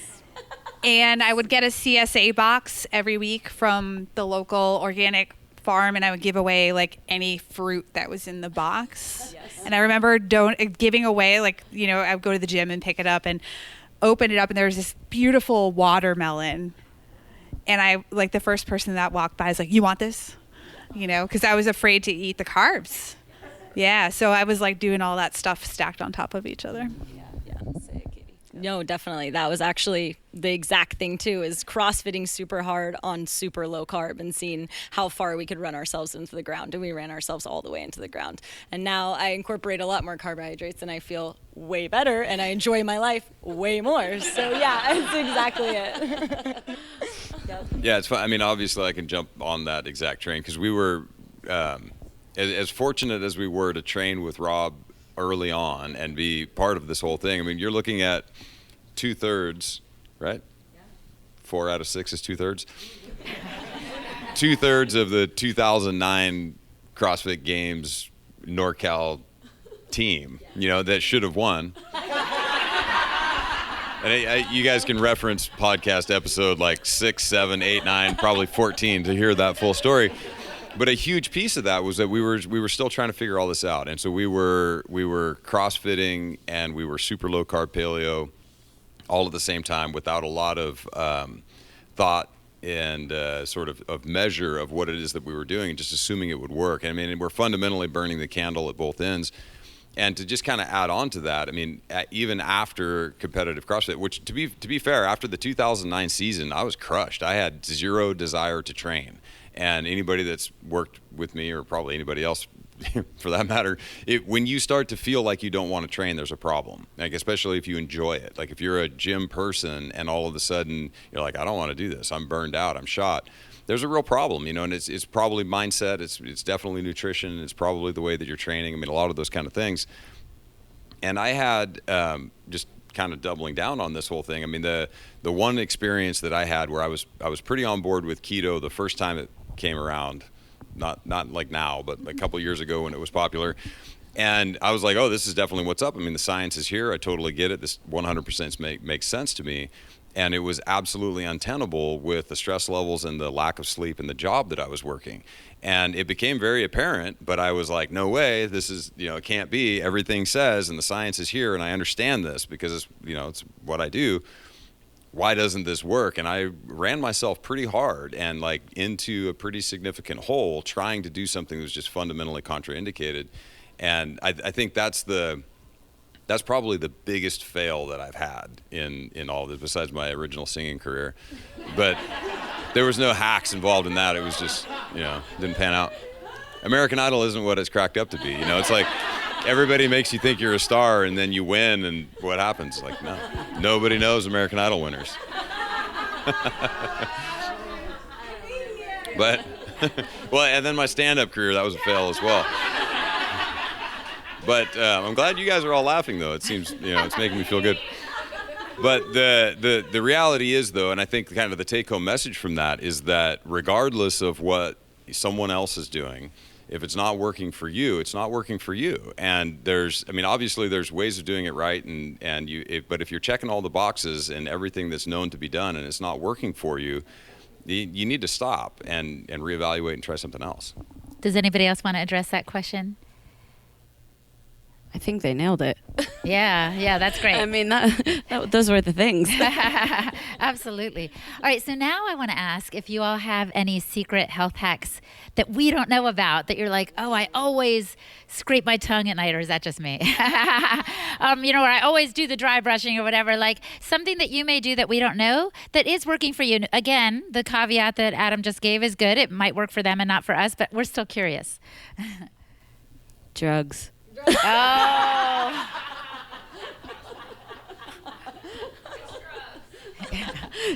And I would get a CSA box every week from the local organic farm, and I would give away like any fruit that was in the box. Yes. And I remember giving away, like, I would go to the gym and pick it up and open it up, and there was this beautiful watermelon. And I, like, the first person that walked by was like, you want this? Because I was afraid to eat the carbs. Yeah, so I was like doing all that stuff stacked on top of each other. Yeah, sick. No, definitely. That was actually the exact thing too, is CrossFitting super hard on super low carb and seeing how far we could run ourselves into the ground. And we ran ourselves all the way into the ground. And now I incorporate a lot more carbohydrates and I feel way better and I enjoy my life way more. So yeah, that's exactly it. Yep. Yeah, it's fun. I mean, obviously I can jump on that exact train, because we were, as fortunate as we were to train with Rob early on and be part of this whole thing. I mean, you're looking at 2/3, right? Yeah. 4 out of 6 is 2/3. 2/3 of the 2009 CrossFit Games NorCal team, that should have won. And you guys can reference podcast episode like 6, 7, 8, 9, probably 14 to hear that full story. But a huge piece of that was that we were still trying to figure all this out, and so we were CrossFitting and we were super low carb paleo, all at the same time, without a lot of thought and sort of measure of what it is that we were doing, and just assuming it would work. I mean, we're fundamentally burning the candle at both ends. And to just kind of add on to that, I mean, even after competitive CrossFit, which to be fair, after the 2009 season, I was crushed. I had zero desire to train. And anybody that's worked with me, or probably anybody else for that matter, when you start to feel like you don't want to train, there's a problem. Like, especially if you enjoy it. Like, if you're a gym person and all of a sudden you're like, I don't want to do this, I'm burned out, I'm shot. there's a real problem, and it's probably mindset. It's definitely nutrition. It's probably the way that you're training. I mean, a lot of those kind of things. And I had just kind of doubling down on this whole thing. I mean, the one experience that I had where I was pretty on board with keto the first time it came around, not like now, but a couple of years ago when it was popular. And I was like, oh, this is definitely what's up. I mean, the science is here. I totally get it. This 100% makes sense to me. And it was absolutely untenable with the stress levels and the lack of sleep and the job that I was working. And it became very apparent, but I was like, no way, this is, it can't be. Everything says, and the science is here, and I understand this because it's what I do. Why doesn't this work? And I ran myself pretty hard and like into a pretty significant hole trying to do something that was just fundamentally contraindicated. And I think that's probably the biggest fail that I've had in all this, besides my original singing career. But there was no hacks involved in that. It was just, didn't pan out. American Idol isn't what it's cracked up to be. It's like everybody makes you think you're a star and then you win, and what happens? Like, no, nobody knows American Idol winners. But, well, and then my stand-up career, that was a fail as well. But I'm glad you guys are all laughing, though. It seems, it's making me feel good. But the reality is, though, and I think kind of the take-home message from that is that regardless of what someone else is doing, if it's not working for you, it's not working for you. And obviously there's ways of doing it right, but if you're checking all the boxes and everything that's known to be done and it's not working for you, you need to stop and reevaluate and try something else. Does anybody else want to address that question? I think they nailed it. Yeah, that's great. I mean, those were the things. Absolutely. All right, so now I want to ask if you all have any secret health hacks that we don't know about, that you're like, oh, I always scrape my tongue at night, or is that just me? Or I always do the dry brushing or whatever, like something that you may do that we don't know that is working for you. Again, the caveat that Adam just gave is good. It might work for them and not for us, but we're still curious. Drugs. Oh.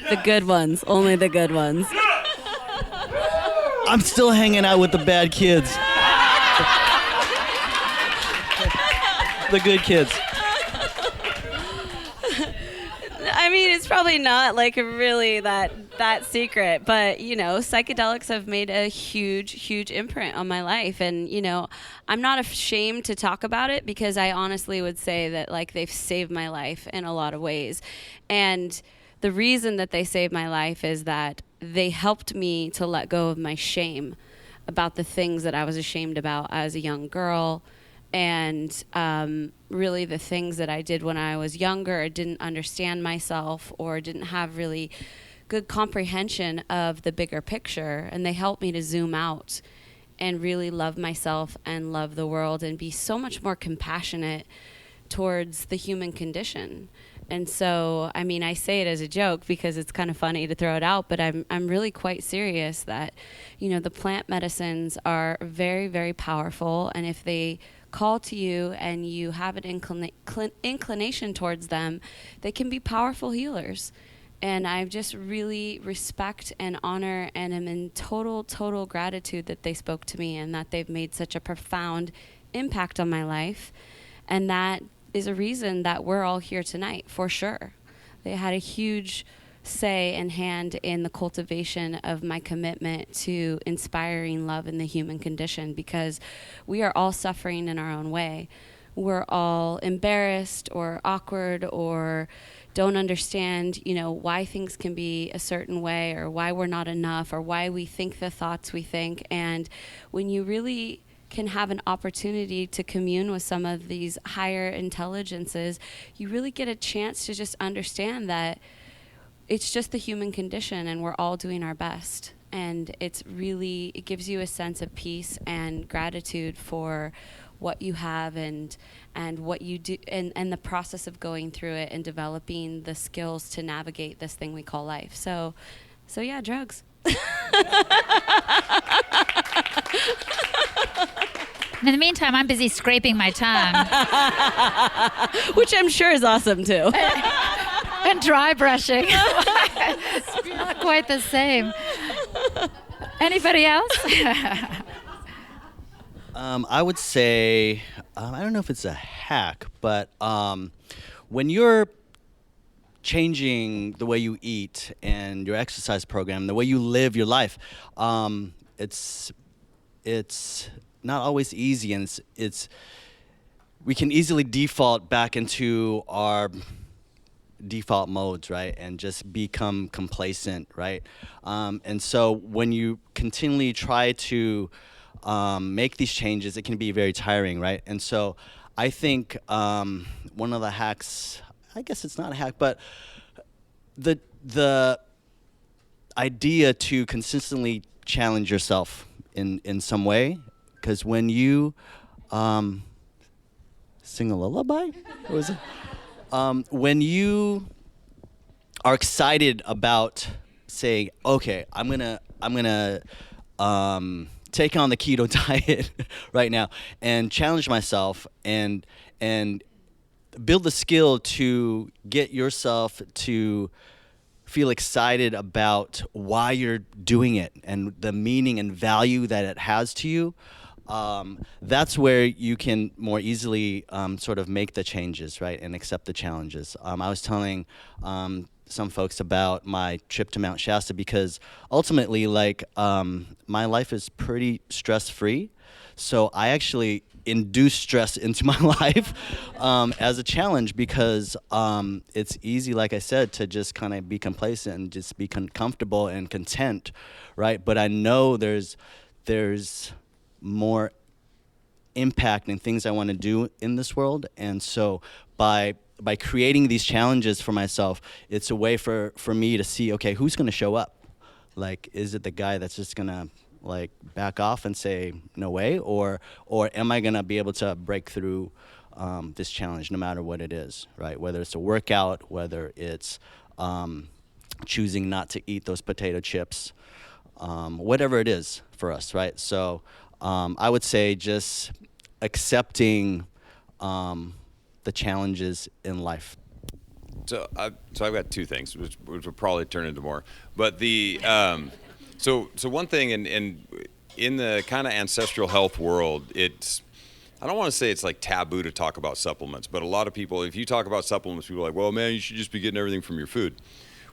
The good ones. Only the good ones. I'm still hanging out with the bad kids. The good kids. I mean, it's probably not like really that secret, but psychedelics have made a huge imprint on my life, and I'm not ashamed to talk about it because I honestly would say that like they've saved my life in a lot of ways. And the reason that they saved my life is that they helped me to let go of my shame about the things that I was ashamed about as a young girl. And really the things that I did when I was younger, I didn't understand myself or didn't have really good comprehension of the bigger picture. And they helped me to zoom out and really love myself and love the world and be so much more compassionate towards the human condition. And so, I mean, I say it as a joke because it's kind of funny to throw it out, but I'm really quite serious that, the plant medicines are very, very powerful. And if they call to you and you have an inclination towards them, they can be powerful healers. And I just really respect and honor and am in total gratitude that they spoke to me and that they've made such a profound impact on my life. And that is a reason that we're all here tonight, for sure. They had a huge say and hand in the cultivation of my commitment to inspiring love in the human condition, because we are all suffering in our own way. We're all embarrassed or awkward or don't understand, why things can be a certain way or why we're not enough or why we think the thoughts we think. And when you really can have an opportunity to commune with some of these higher intelligences, you really get a chance to just understand that it's just the human condition and we're all doing our best. And it gives you a sense of peace and gratitude for what you have and what you do and the process of going through it and developing the skills to navigate this thing we call life. So yeah, drugs. In the meantime, I'm busy scraping my tongue. Which I'm sure is awesome, too. And dry brushing. It's not quite the same. Anybody else? I would say, I don't know if it's a hack, but when you're changing the way you eat and your exercise program, the way you live your life, it's not always easy, and we can easily default back into our default modes, right, and just become complacent, right? And so when you continually try to make these changes, it can be very tiring, right? And so I think one of the hacks, I guess it's not a hack, but the idea to consistently challenge yourself in some way, because when you sing a lullaby, what was it? When you are excited about saying, okay, I'm gonna take on the keto diet right now and challenge myself and build the skill to get yourself to feel excited about why you're doing it and the meaning and value that it has to you, that's where you can more easily sort of make the changes, right, and accept the challenges. I was telling some folks about my trip to Mount Shasta because ultimately, like, my life is pretty stress-free. So I actually induce stress into my life as a challenge because it's easy, like I said, to just kind of be complacent and just be comfortable and content, right? But I know there's more impact and things I want to do in this world. And so by creating these challenges for myself, it's a way for me to see, okay, who's going to show up? Like, is it the guy that's just going to like back off and say no way, or am I going to be able to break through this challenge no matter what it is, right? Whether it's a workout, whether it's choosing not to eat those potato chips, whatever it is for us, right? So I would say just accepting the challenges in life. So I've got two things, which will probably turn into more. But the so one thing in the kind of ancestral health world, it's, I don't want to say it's like taboo to talk about supplements, but a lot of people, if you talk about supplements, people are like, well, man, you should just be getting everything from your food,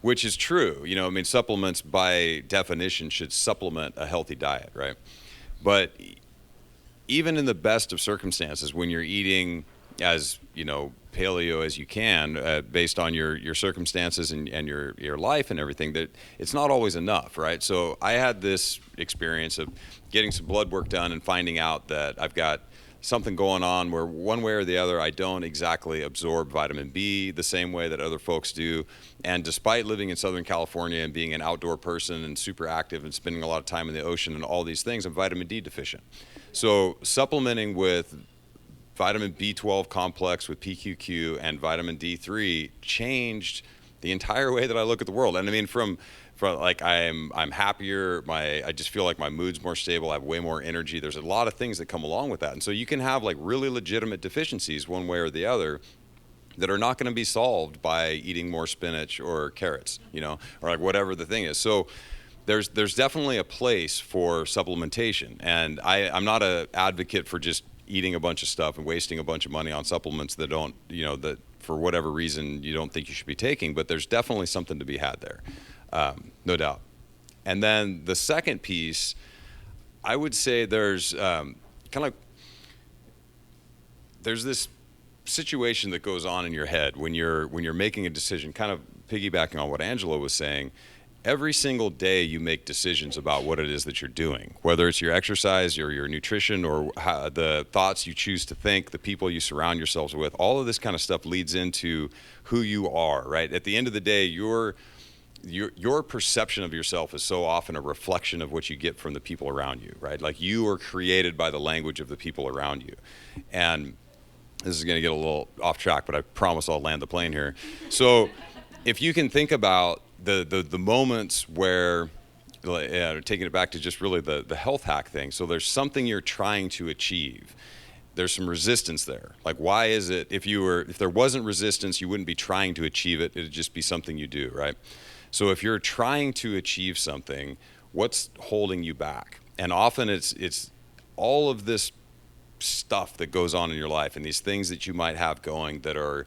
which is true. You know, I mean, supplements by definition should supplement a healthy diet, right? But even in the best of circumstances, when you're eating as, you know, paleo as you can, based on your circumstances and your life and everything, that it's not always enough, right? So I had this experience of getting some blood work done and finding out that I've got something going on where one way or the other I don't exactly absorb vitamin B the same way that other folks do. And despite living in Southern California and being an outdoor person and super active and spending a lot of time in the ocean and all these things, I'm vitamin D deficient. So supplementing with vitamin B12 complex with PQQ and vitamin D3 changed the entire way that I look at the world. And I mean, from like I'm happier, I just feel like my mood's more stable, I have way more energy. There's a lot of things that come along with that. And so you can have like really legitimate deficiencies one way or the other that are not going to be solved by eating more spinach or carrots, you know, or like whatever the thing is. So there's definitely a place for supplementation. And I'm not an advocate for just eating a bunch of stuff and wasting a bunch of money on supplements that don't, you know, that for whatever reason you don't think you should be taking, but there's definitely something to be had there, no doubt. And then the second piece, I would say there's there's this situation that goes on in your head when you're making a decision, kind of piggybacking on what Angelo was saying. Every single day you make decisions about what it is that you're doing, whether it's your exercise or your nutrition or the thoughts you choose to think, the people you surround yourselves with. All of this kind of stuff leads into who you are, right? At the end of the day, your perception of yourself is so often a reflection of what you get from the people around you, right? Like you are created by the language of the people around you. And this is going to get a little off track, but I promise I'll land the plane here. So if you can think about the moments where, taking it back to just really the health hack thing. So there's something you're trying to achieve. There's some resistance there. Like, why is it, if there wasn't resistance, you wouldn't be trying to achieve it. It'd just be something you do, right? So if you're trying to achieve something, what's holding you back? And often it's all of this stuff that goes on in your life and these things that you might have going that are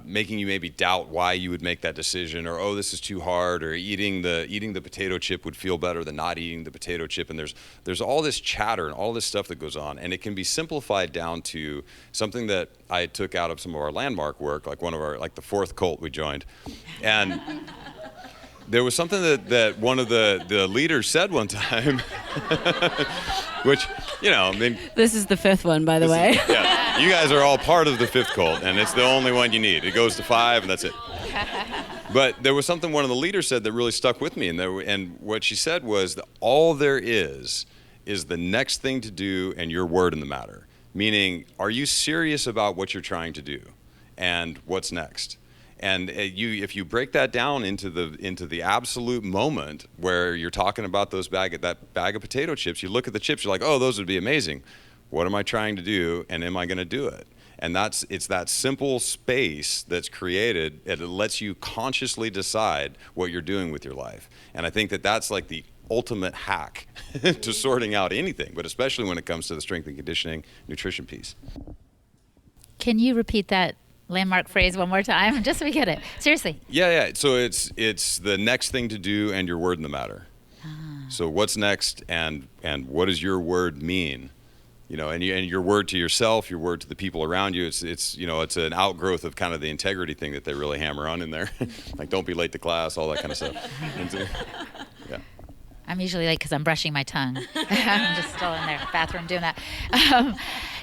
making you maybe doubt why you would make that decision, or, oh, this is too hard, or eating the potato chip would feel better than not eating the potato chip. And there's all this chatter and all this stuff that goes on, and it can be simplified down to something that I took out of some of our landmark work, like the fourth cult we joined. And there was something that one of the leaders said one time, which, I mean... This is the fifth one, by the way. Yeah, you guys are all part of the fifth cult, and it's the only one you need. It goes to 5, and that's it. But there was something one of the leaders said that really stuck with me, and what she said was that all there is the next thing to do and your word in the matter. Meaning, are you serious about what you're trying to do, and what's next? And if you break that down into the absolute moment where you're talking about that bag of potato chips, you look at the chips, you're like, oh, those would be amazing. What am I trying to do, and am I going to do it? And it's that simple space that's created. It lets you consciously decide what you're doing with your life. And I think that's like the ultimate hack to sorting out anything, but especially when it comes to the strength and conditioning nutrition piece. Can you repeat that landmark phrase one more time, just so we get it? Seriously. Yeah. So it's the next thing to do and your word in the matter. So what's next, and what does your word mean? And your word to yourself, your word to the people around you. It's an outgrowth of kind of the integrity thing that they really hammer on in there. Like, don't be late to class, all that kind of stuff. Yeah. I'm usually late because I'm brushing my tongue. I'm just still in the bathroom doing that.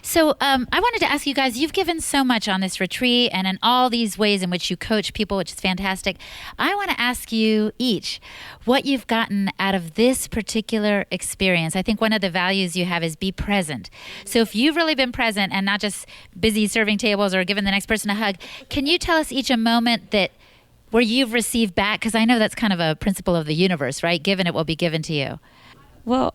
So I wanted to ask you guys, you've given so much on this retreat and in all these ways in which you coach people, which is fantastic. I want to ask you each what you've gotten out of this particular experience. I think one of the values you have is be present. So if you've really been present and not just busy serving tables or giving the next person a hug, can you tell us each a moment where you've received back? Because I know that's kind of a principle of the universe, right? Given it will be given to you. Well,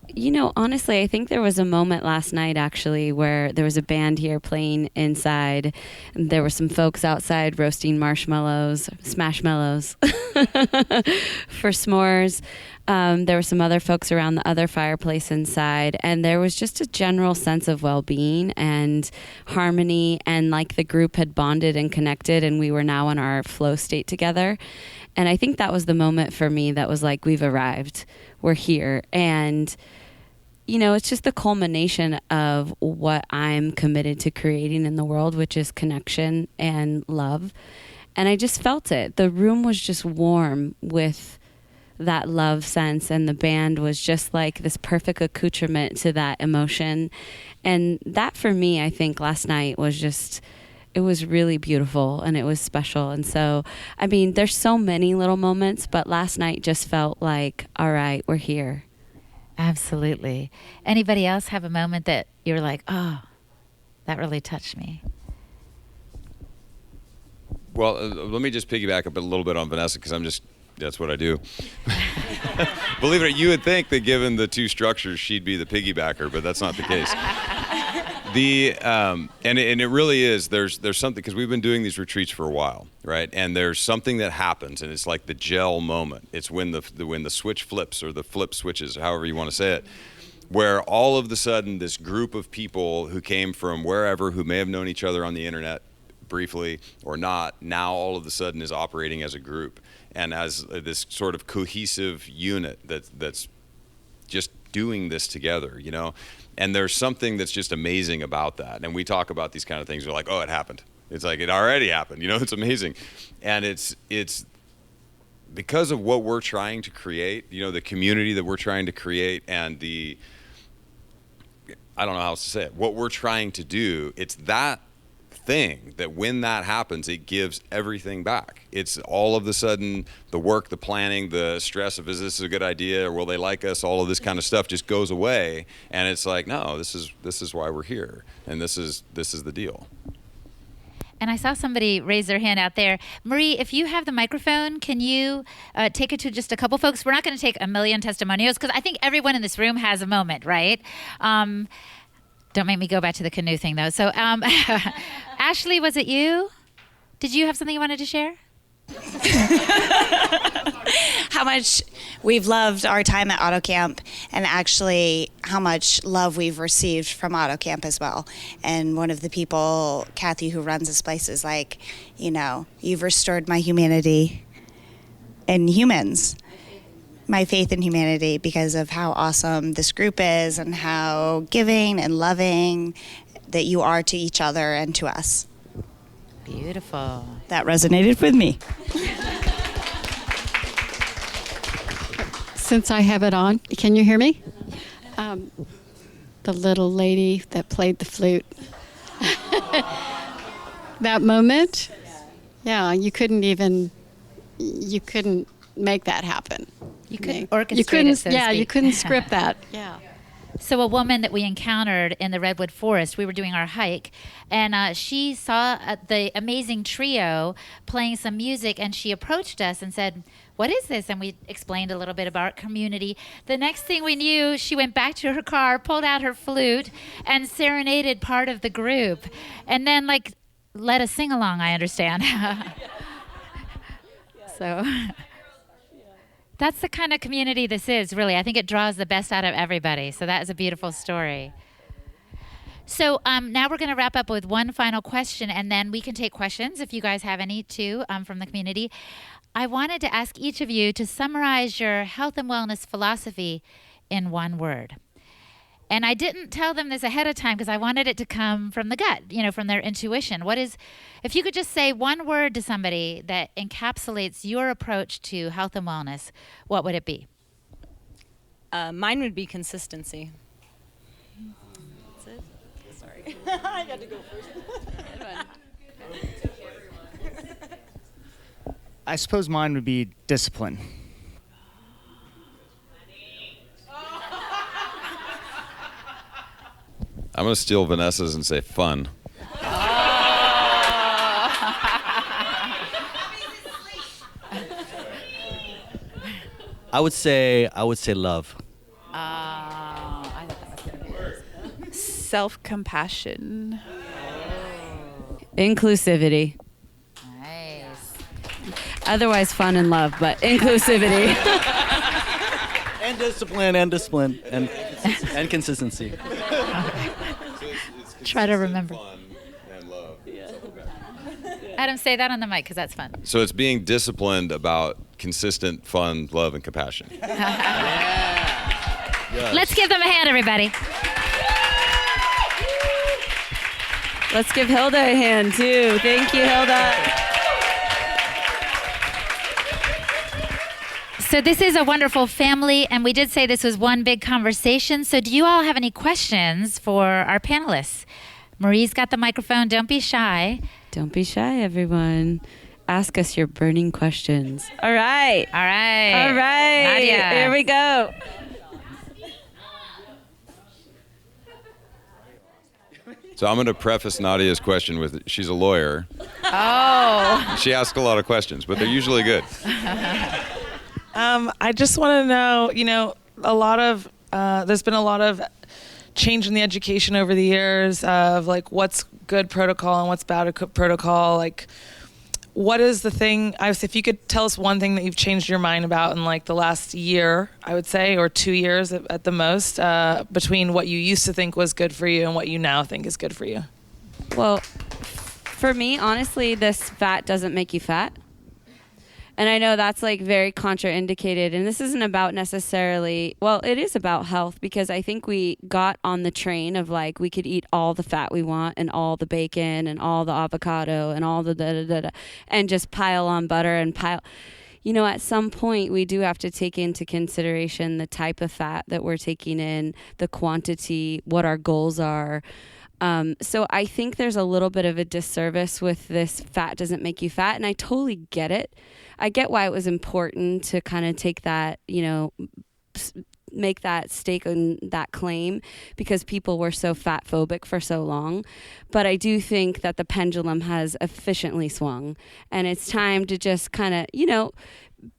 honestly, I think there was a moment last night, actually, where there was a band here playing inside. There were some folks outside roasting marshmallows, smashmallows for s'mores. There were some other folks around the other fireplace inside, and there was just a general sense of well-being and harmony, and like the group had bonded and connected, and we were now in our flow state together. And I think that was the moment for me that was like, we've arrived. We're here. And, it's just the culmination of what I'm committed to creating in the world, which is connection and love. And I just felt it. The room was just warm with that love sense, and the band was just like this perfect accoutrement to that emotion. And that, for me, I think last night was just... it was really beautiful, and it was special. And so, I mean, there's so many little moments, but last night just felt like, all right, we're here. Absolutely. Anybody else have a moment that you're like, oh, that really touched me? Well, let me just piggyback up a little bit on Vanessa, because that's what I do. Believe it or not, you would think that given the two structures, she'd be the piggybacker, but that's not the case. And it really is. There's something, because we've been doing these retreats for a while, right? And there's something that happens, and it's like the gel moment. It's when the switch flips, or the flip switches, however you want to say it, where all of a sudden this group of people who came from wherever, who may have known each other on the internet briefly or not, now all of a sudden is operating as a group and as this sort of cohesive unit that's just doing this together, And there's something that's just amazing about that. And we talk about these kind of things. We're like, oh, it happened. It's like, it already happened. It's amazing. And it's because of what we're trying to create, the community that we're trying to create, and I don't know how else to say it, what we're trying to do, it's that thing that when that happens, it gives everything back. It's all of a sudden the work, the planning, the stress of, is this a good idea, or will they like us, all of this kind of stuff just goes away, and it's like, no, this is why we're here, and this is the deal. And I saw somebody raise their hand out there. Marie, if you have the microphone, can you take it to just a couple folks? We're not going to take a million testimonials, because I think everyone in this room has a moment, right? Don't make me go back to the canoe thing, though. So, Ashley, was it you? Did you have something you wanted to share? How much we've loved our time at AutoCamp, and actually how much love we've received from AutoCamp as well. And one of the people, Kathy, who runs this place, is like, you've restored my humanity and humans. My faith in humanity, because of how awesome this group is and how giving and loving that you are to each other and to us. Beautiful. That resonated with me. Since I have it on, can you hear me? The little lady that played the flute. That moment, yeah, you couldn't make that happen. You couldn't orchestrate it, so to speak. You couldn't script that. Yeah. So a woman that we encountered in the Redwood Forest, we were doing our hike, and she saw the amazing trio playing some music, and she approached us and said, "What is this?" And we explained a little bit about our community. The next thing we knew, she went back to her car, pulled out her flute, and serenaded part of the group. And then, led a sing-along, I understand. So... That's the kind of community this is, really. I think it draws the best out of everybody. So that is a beautiful story. So now we're going to wrap up with one final question, and then we can take questions if you guys have any, too, from the community. I wanted to ask each of you to summarize your health and wellness philosophy in one word. And I didn't tell them this ahead of time because I wanted it to come from the gut, from their intuition. If you could just say one word to somebody that encapsulates your approach to health and wellness, what would it be? Mine would be consistency. That's it? Sorry. I got to go first. I suppose mine would be discipline. I'm going to steal Vanessa's and say fun. I would say love. I thought that was going to be self-compassion. Inclusivity. Nice. Otherwise fun and love, but inclusivity. And discipline, and consistency. Try to remember. Fun and love. Yeah. Adam, say that on the mic because that's fun. So it's being disciplined about consistent fun, love, and compassion. Yes. Let's give them a hand, everybody. Let's give Hilda a hand, too. Thank you, Hilda. So this is a wonderful family, and we did say this was one big conversation. So do you all have any questions for our panelists? Marie's got the microphone. Don't be shy. Don't be shy, everyone. Ask us your burning questions. All right. All right. Nadia. Here we go. So I'm going to preface Nadia's question with, she's a lawyer. Oh. She asks a lot of questions, but they're usually good. I just want to know, there's been a lot of change in the education over the years of what's good protocol and what's bad protocol. What is the thing, if you could tell us one thing that you've changed your mind about in the last year, I would say, or 2 years at the most, between what you used to think was good for you and what you now think is good for you. Well, for me, honestly, this fat doesn't make you fat. And I know that's very contraindicated, and this isn't about necessarily, well, it is about health, because I think we got on the train of we could eat all the fat we want and all the bacon and all the avocado and all the da-da-da-da and just pile on butter and pile. At some point we do have to take into consideration the type of fat that we're taking in, the quantity, what our goals are. So I think there's a little bit of a disservice with this fat doesn't make you fat, and I totally get it. I get why it was important to kind of take that, make that stake on that claim, because people were so fat phobic for so long. But I do think that the pendulum has efficiently swung, and it's time to just kind of,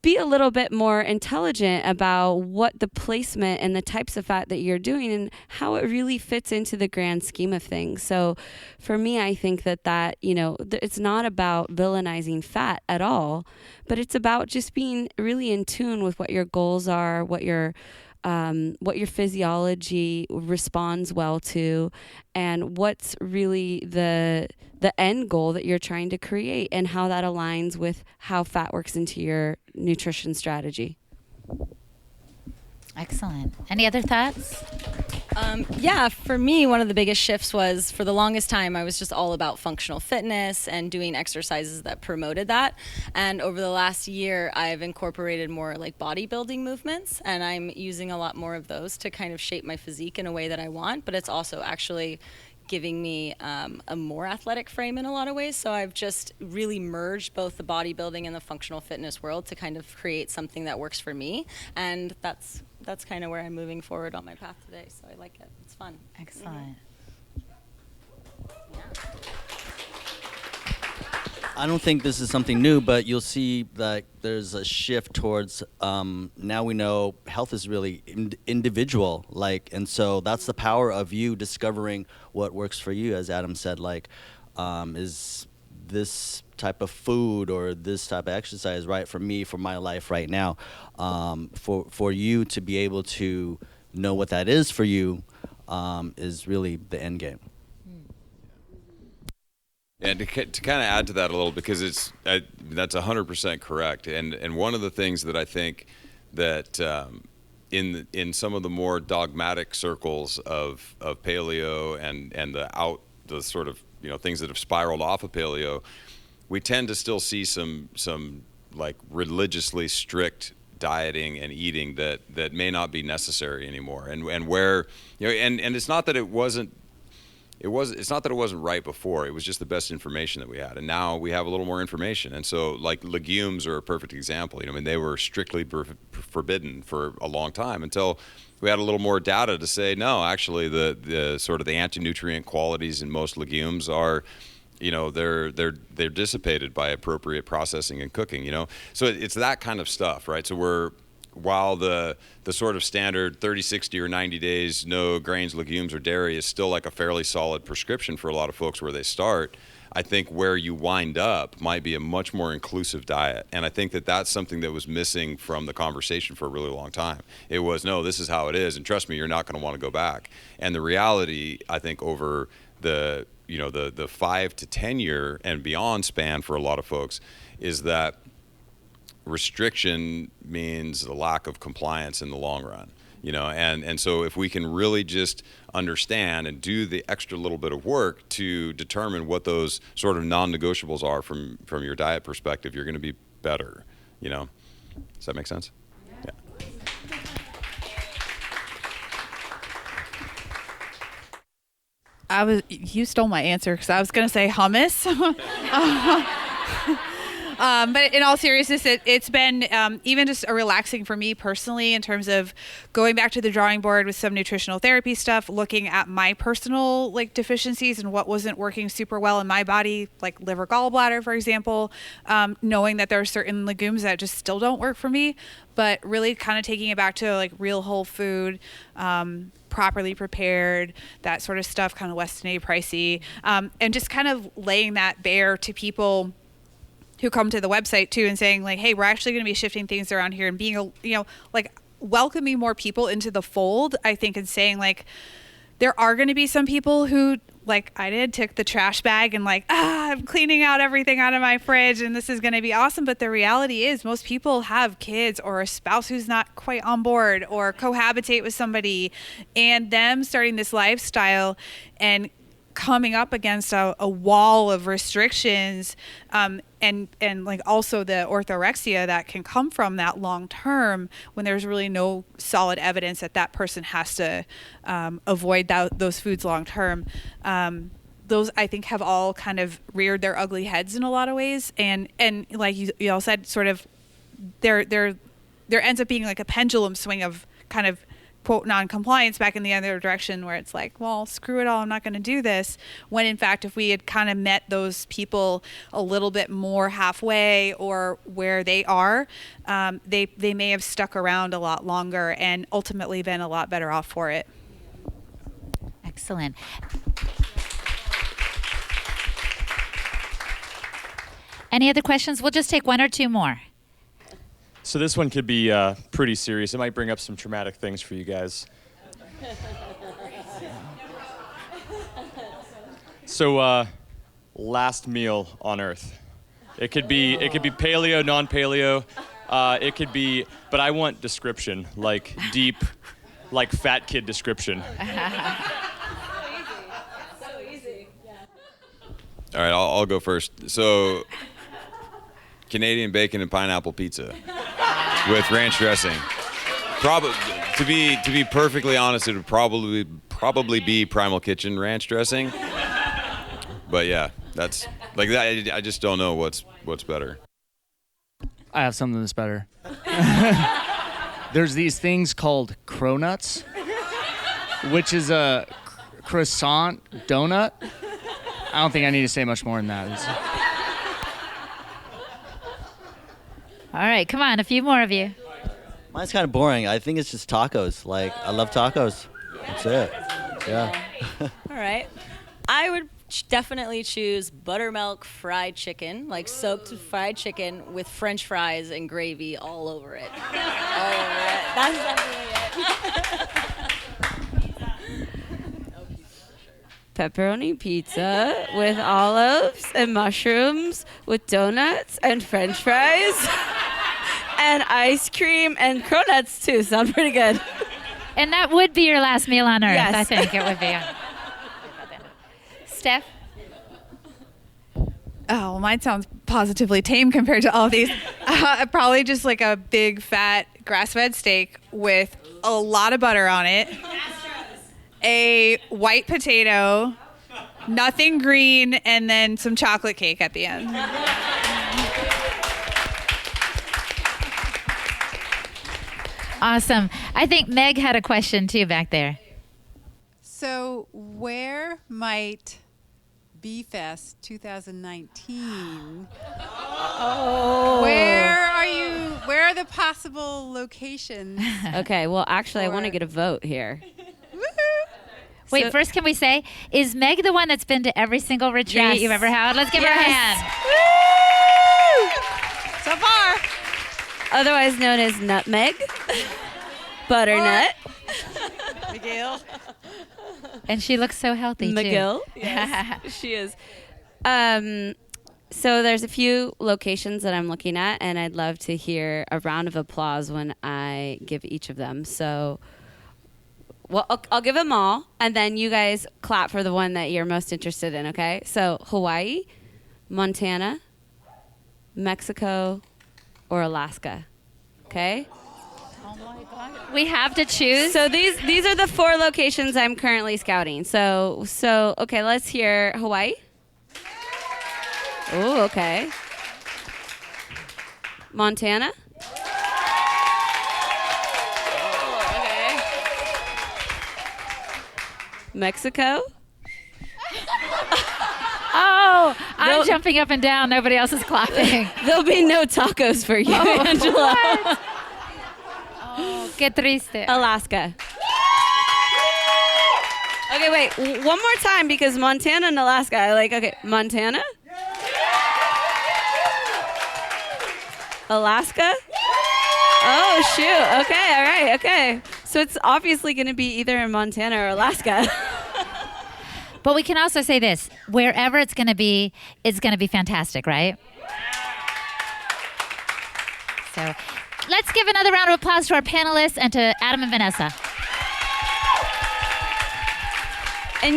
be a little bit more intelligent about what the placement and the types of fat that you're doing and how it really fits into the grand scheme of things. So for me, I think that, it's not about villainizing fat at all, but it's about just being really in tune with what your goals are, what your physiology responds well to, and what's really the end goal that you're trying to create, and how that aligns with how fat works into your nutrition strategy. Excellent. Any other thoughts? For me, one of the biggest shifts was, for the longest time, I was just all about functional fitness and doing exercises that promoted that. And over the last year, I've incorporated more like bodybuilding movements, and I'm using a lot more of those to kind of shape my physique in a way that I want, but it's also actually giving me a more athletic frame in a lot of ways. So I've just really merged both the bodybuilding and the functional fitness world to kind of create something that works for me. And that's kind of where I'm moving forward on my path today. So I like it. It's fun. Excellent. I don't think this is something new, but you'll see that there's a shift towards now we know health is really individual, and so that's the power of you discovering what works for you. As Adam said, is this type of food or this type of exercise right for me, for my life right now? For you to be able to know what that is for you is really the end game. And to kind of add to that a little, because that's 100% correct. And one of the things that I think that in some of the more dogmatic circles of paleo and the sort of things that have spiraled off of paleo, we tend to still see some like religiously strict dieting and eating that may not be necessary anymore. And where and it's not that it wasn't. It's not that it wasn't right before. It was just the best information that we had. And now we have a little more information. And so like legumes are a perfect example. They were strictly forbidden for a long time until we had a little more data to say, no, actually the sort of the anti-nutrient qualities in most legumes are, they're dissipated by appropriate processing and cooking, So it's that kind of stuff, right? So while the sort of standard 30, 60, or 90 days, no grains, legumes, or dairy is still like a fairly solid prescription for a lot of folks where they start, I think where you wind up might be a much more inclusive diet. And I think that that's something that was missing from the conversation for a really long time. It was, no, this is how it is, and trust me, you're not going to want to go back. And the reality, I think, over the 5 to 10 year and beyond span for a lot of folks is that restriction means the lack of compliance in the long run, and so if we can really just understand and do the extra little bit of work to determine what those sort of non-negotiables are from your diet perspective, you're going to be better. Does that make sense? Yeah. You stole my answer because I was going to say hummus. But in all seriousness, it's been even just relaxing for me personally in terms of going back to the drawing board with some nutritional therapy stuff, looking at my personal deficiencies and what wasn't working super well in my body, like liver, gallbladder, for example, knowing that there are certain legumes that just still don't work for me, but really kind of taking it back to real whole food, properly prepared, that sort of stuff, kind of less than pricey, and just kind of laying that bare to people who come to the website too and saying hey, we're actually going to be shifting things around here and being, welcoming more people into the fold, I think, and saying there are going to be some people who, I did, took the trash bag and I'm cleaning out everything out of my fridge and this is going to be awesome. But the reality is most people have kids or a spouse who's not quite on board or cohabitate with somebody, and them starting this lifestyle and coming up against a wall of restrictions, and also the orthorexia that can come from that long term when there's really no solid evidence that person has to avoid those foods long term. Those, I think, have all kind of reared their ugly heads in a lot of ways, and like you all said, sort of there ends up being a pendulum swing of kind of quote non-compliance back in the other direction where it's like, well, screw it all, I'm not going to do this. When in fact, if we had kind of met those people a little bit more halfway or where they are, they may have stuck around a lot longer and ultimately been a lot better off for it. Excellent. Any other questions? We'll just take one or two more. So this one could be pretty serious. It might bring up some traumatic things for you guys. So last meal on Earth. It could be paleo, non-paleo. It could be, but I want description, like deep, like fat kid description. So easy. Yeah. All right, I'll go first. So, Canadian bacon and pineapple pizza with ranch dressing. Probably, to be perfectly honest, it would probably be Primal Kitchen ranch dressing. But yeah, that's like that. I just don't know what's better. I have something that's better. There's these things called cronuts, which is a croissant donut. I don't think I need to say much more than that. All right, come on, a few more of you. Mine's kind of boring. I think it's just tacos. Like, I love tacos. That's it. Yeah. All right. I would definitely choose buttermilk fried chicken, like soaked fried chicken with French fries and gravy all over it. All over it. That's definitely it. Pepperoni pizza with olives and mushrooms with donuts and French fries and ice cream and cronuts too. Sound pretty good. And that would be your last meal on Earth, Yes. I think it would be. Steph? Oh, mine sounds positively tame compared to all of these. Probably just like a big fat grass-fed steak with a lot of butter on it. A white potato, nothing green, and then some chocolate cake at the end. Awesome. I think Meg had a question too back there. So where might B-Fest 2019, where are the possible locations? Okay, well, actually, I want to get a vote here. Wait, So- first can we say, is Meg the one that's been to every single retreat Yes. you've ever had? Let's give her a hand. So far. Otherwise known as nutmeg, butternut, Miguel. And she looks so healthy McGill. too. Yes, she is. So there's a few locations that I'm looking at, and I'd love to hear a round of applause when I give each of them. So, well, I'll give them all, and then you guys clap for the one that you're most interested in, okay? So Hawaii, Montana, Mexico, or Alaska, okay? We have to choose. So these are the 4 locations I'm currently scouting. So okay, let's hear Hawaii. Oh, okay. Montana. Oh, okay. Mexico. Oh, I'm Nope. jumping up and down. Nobody else is clapping. There'll be no tacos for you, Angela. Oh, qué triste. Alaska. Okay, wait. One more time because Montana and Alaska. Okay, Montana. Alaska. Oh, shoot. Okay, all right, okay. So it's obviously going to be either in Montana or Alaska. But we can also say this, wherever it's going to be fantastic, right? So let's give another round of applause to our panelists and to Adam and Vanessa. And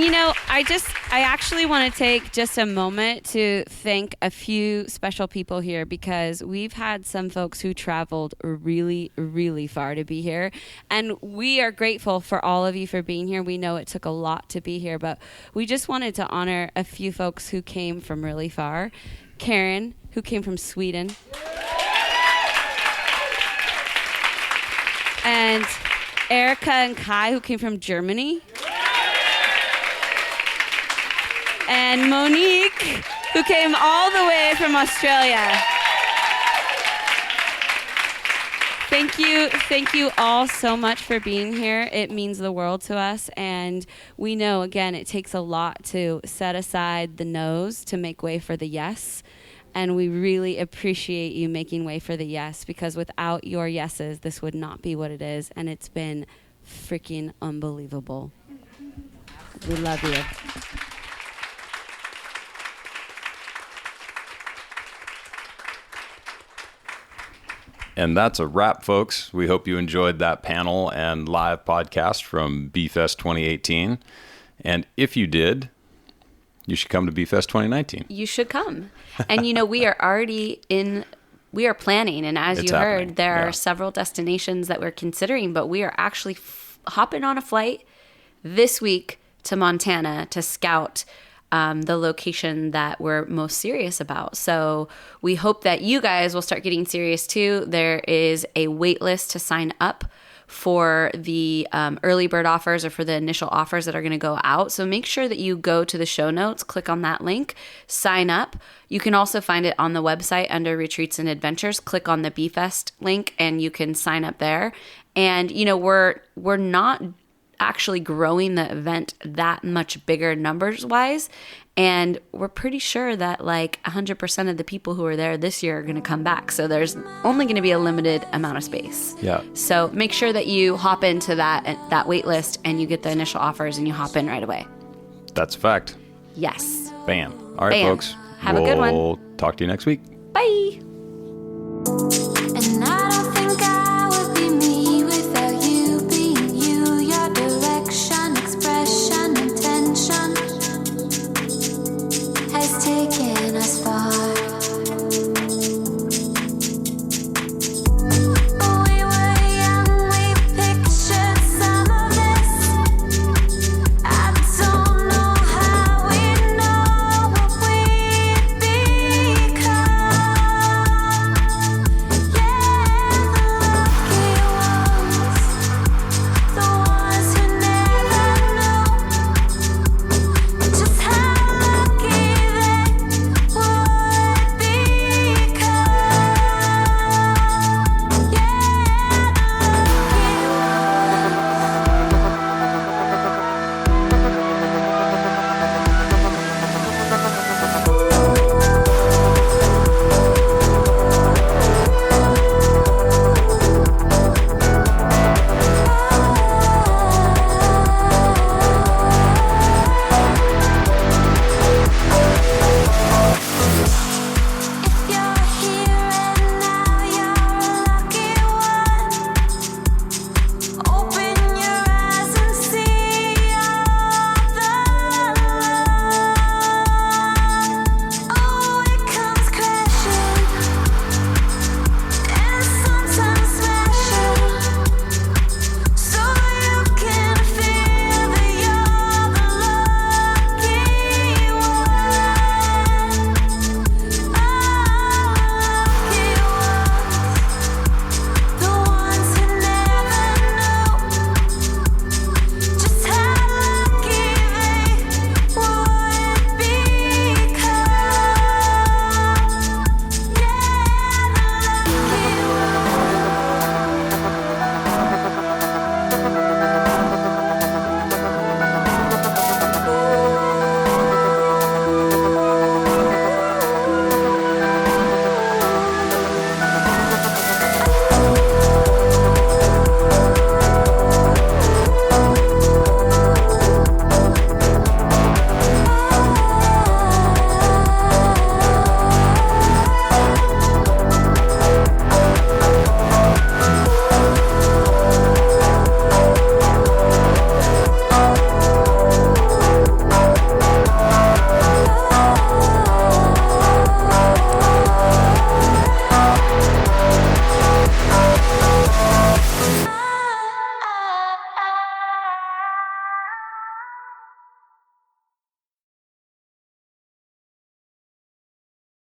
I actually want to take just a moment to thank a few special people here because we've had some folks who traveled really, really far to be here. And we are grateful for all of you for being here. We know it took a lot to be here, but we just wanted to honor a few folks who came from really far. Karen, who came from Sweden. And Erica and Kai, who came from Germany. And Monique, who came all the way from Australia. Thank you all so much for being here. It means the world to us, and we know, again, it takes a lot to set aside the no's to make way for the yes, and we really appreciate you making way for the yes, because without your yeses, this would not be what it is, and it's been freaking unbelievable. We love you. And that's a wrap, folks. We hope you enjoyed that panel and live podcast from BFest 2018. And if you did, you should come to BFest 2019. You should come. And, we are planning. And as you heard, there are several destinations that we're considering, but we are actually hopping on a flight this week to Montana to scout the location that we're most serious about. So we hope that you guys will start getting serious too. There is a wait list to sign up for the early bird offers or for the initial offers that are going to go out. So make sure that you go to the show notes, click on that link, sign up. You can also find it on the website under Retreats and Adventures. Click on the BFest link and you can sign up there. And, we're not actually growing the event that much bigger numbers wise, and we're pretty sure that 100% of the people who are there this year are going to come back, so there's only going to be a limited amount of space. So make sure that you hop into that wait list and you get the initial offers and you hop in right away. That's a fact. Yes. Bam. All right, folks. Have a good one. We'll talk to you next week. Bye. And I don't think I would be me without you being you. Your direction, expression, intention has taken us far.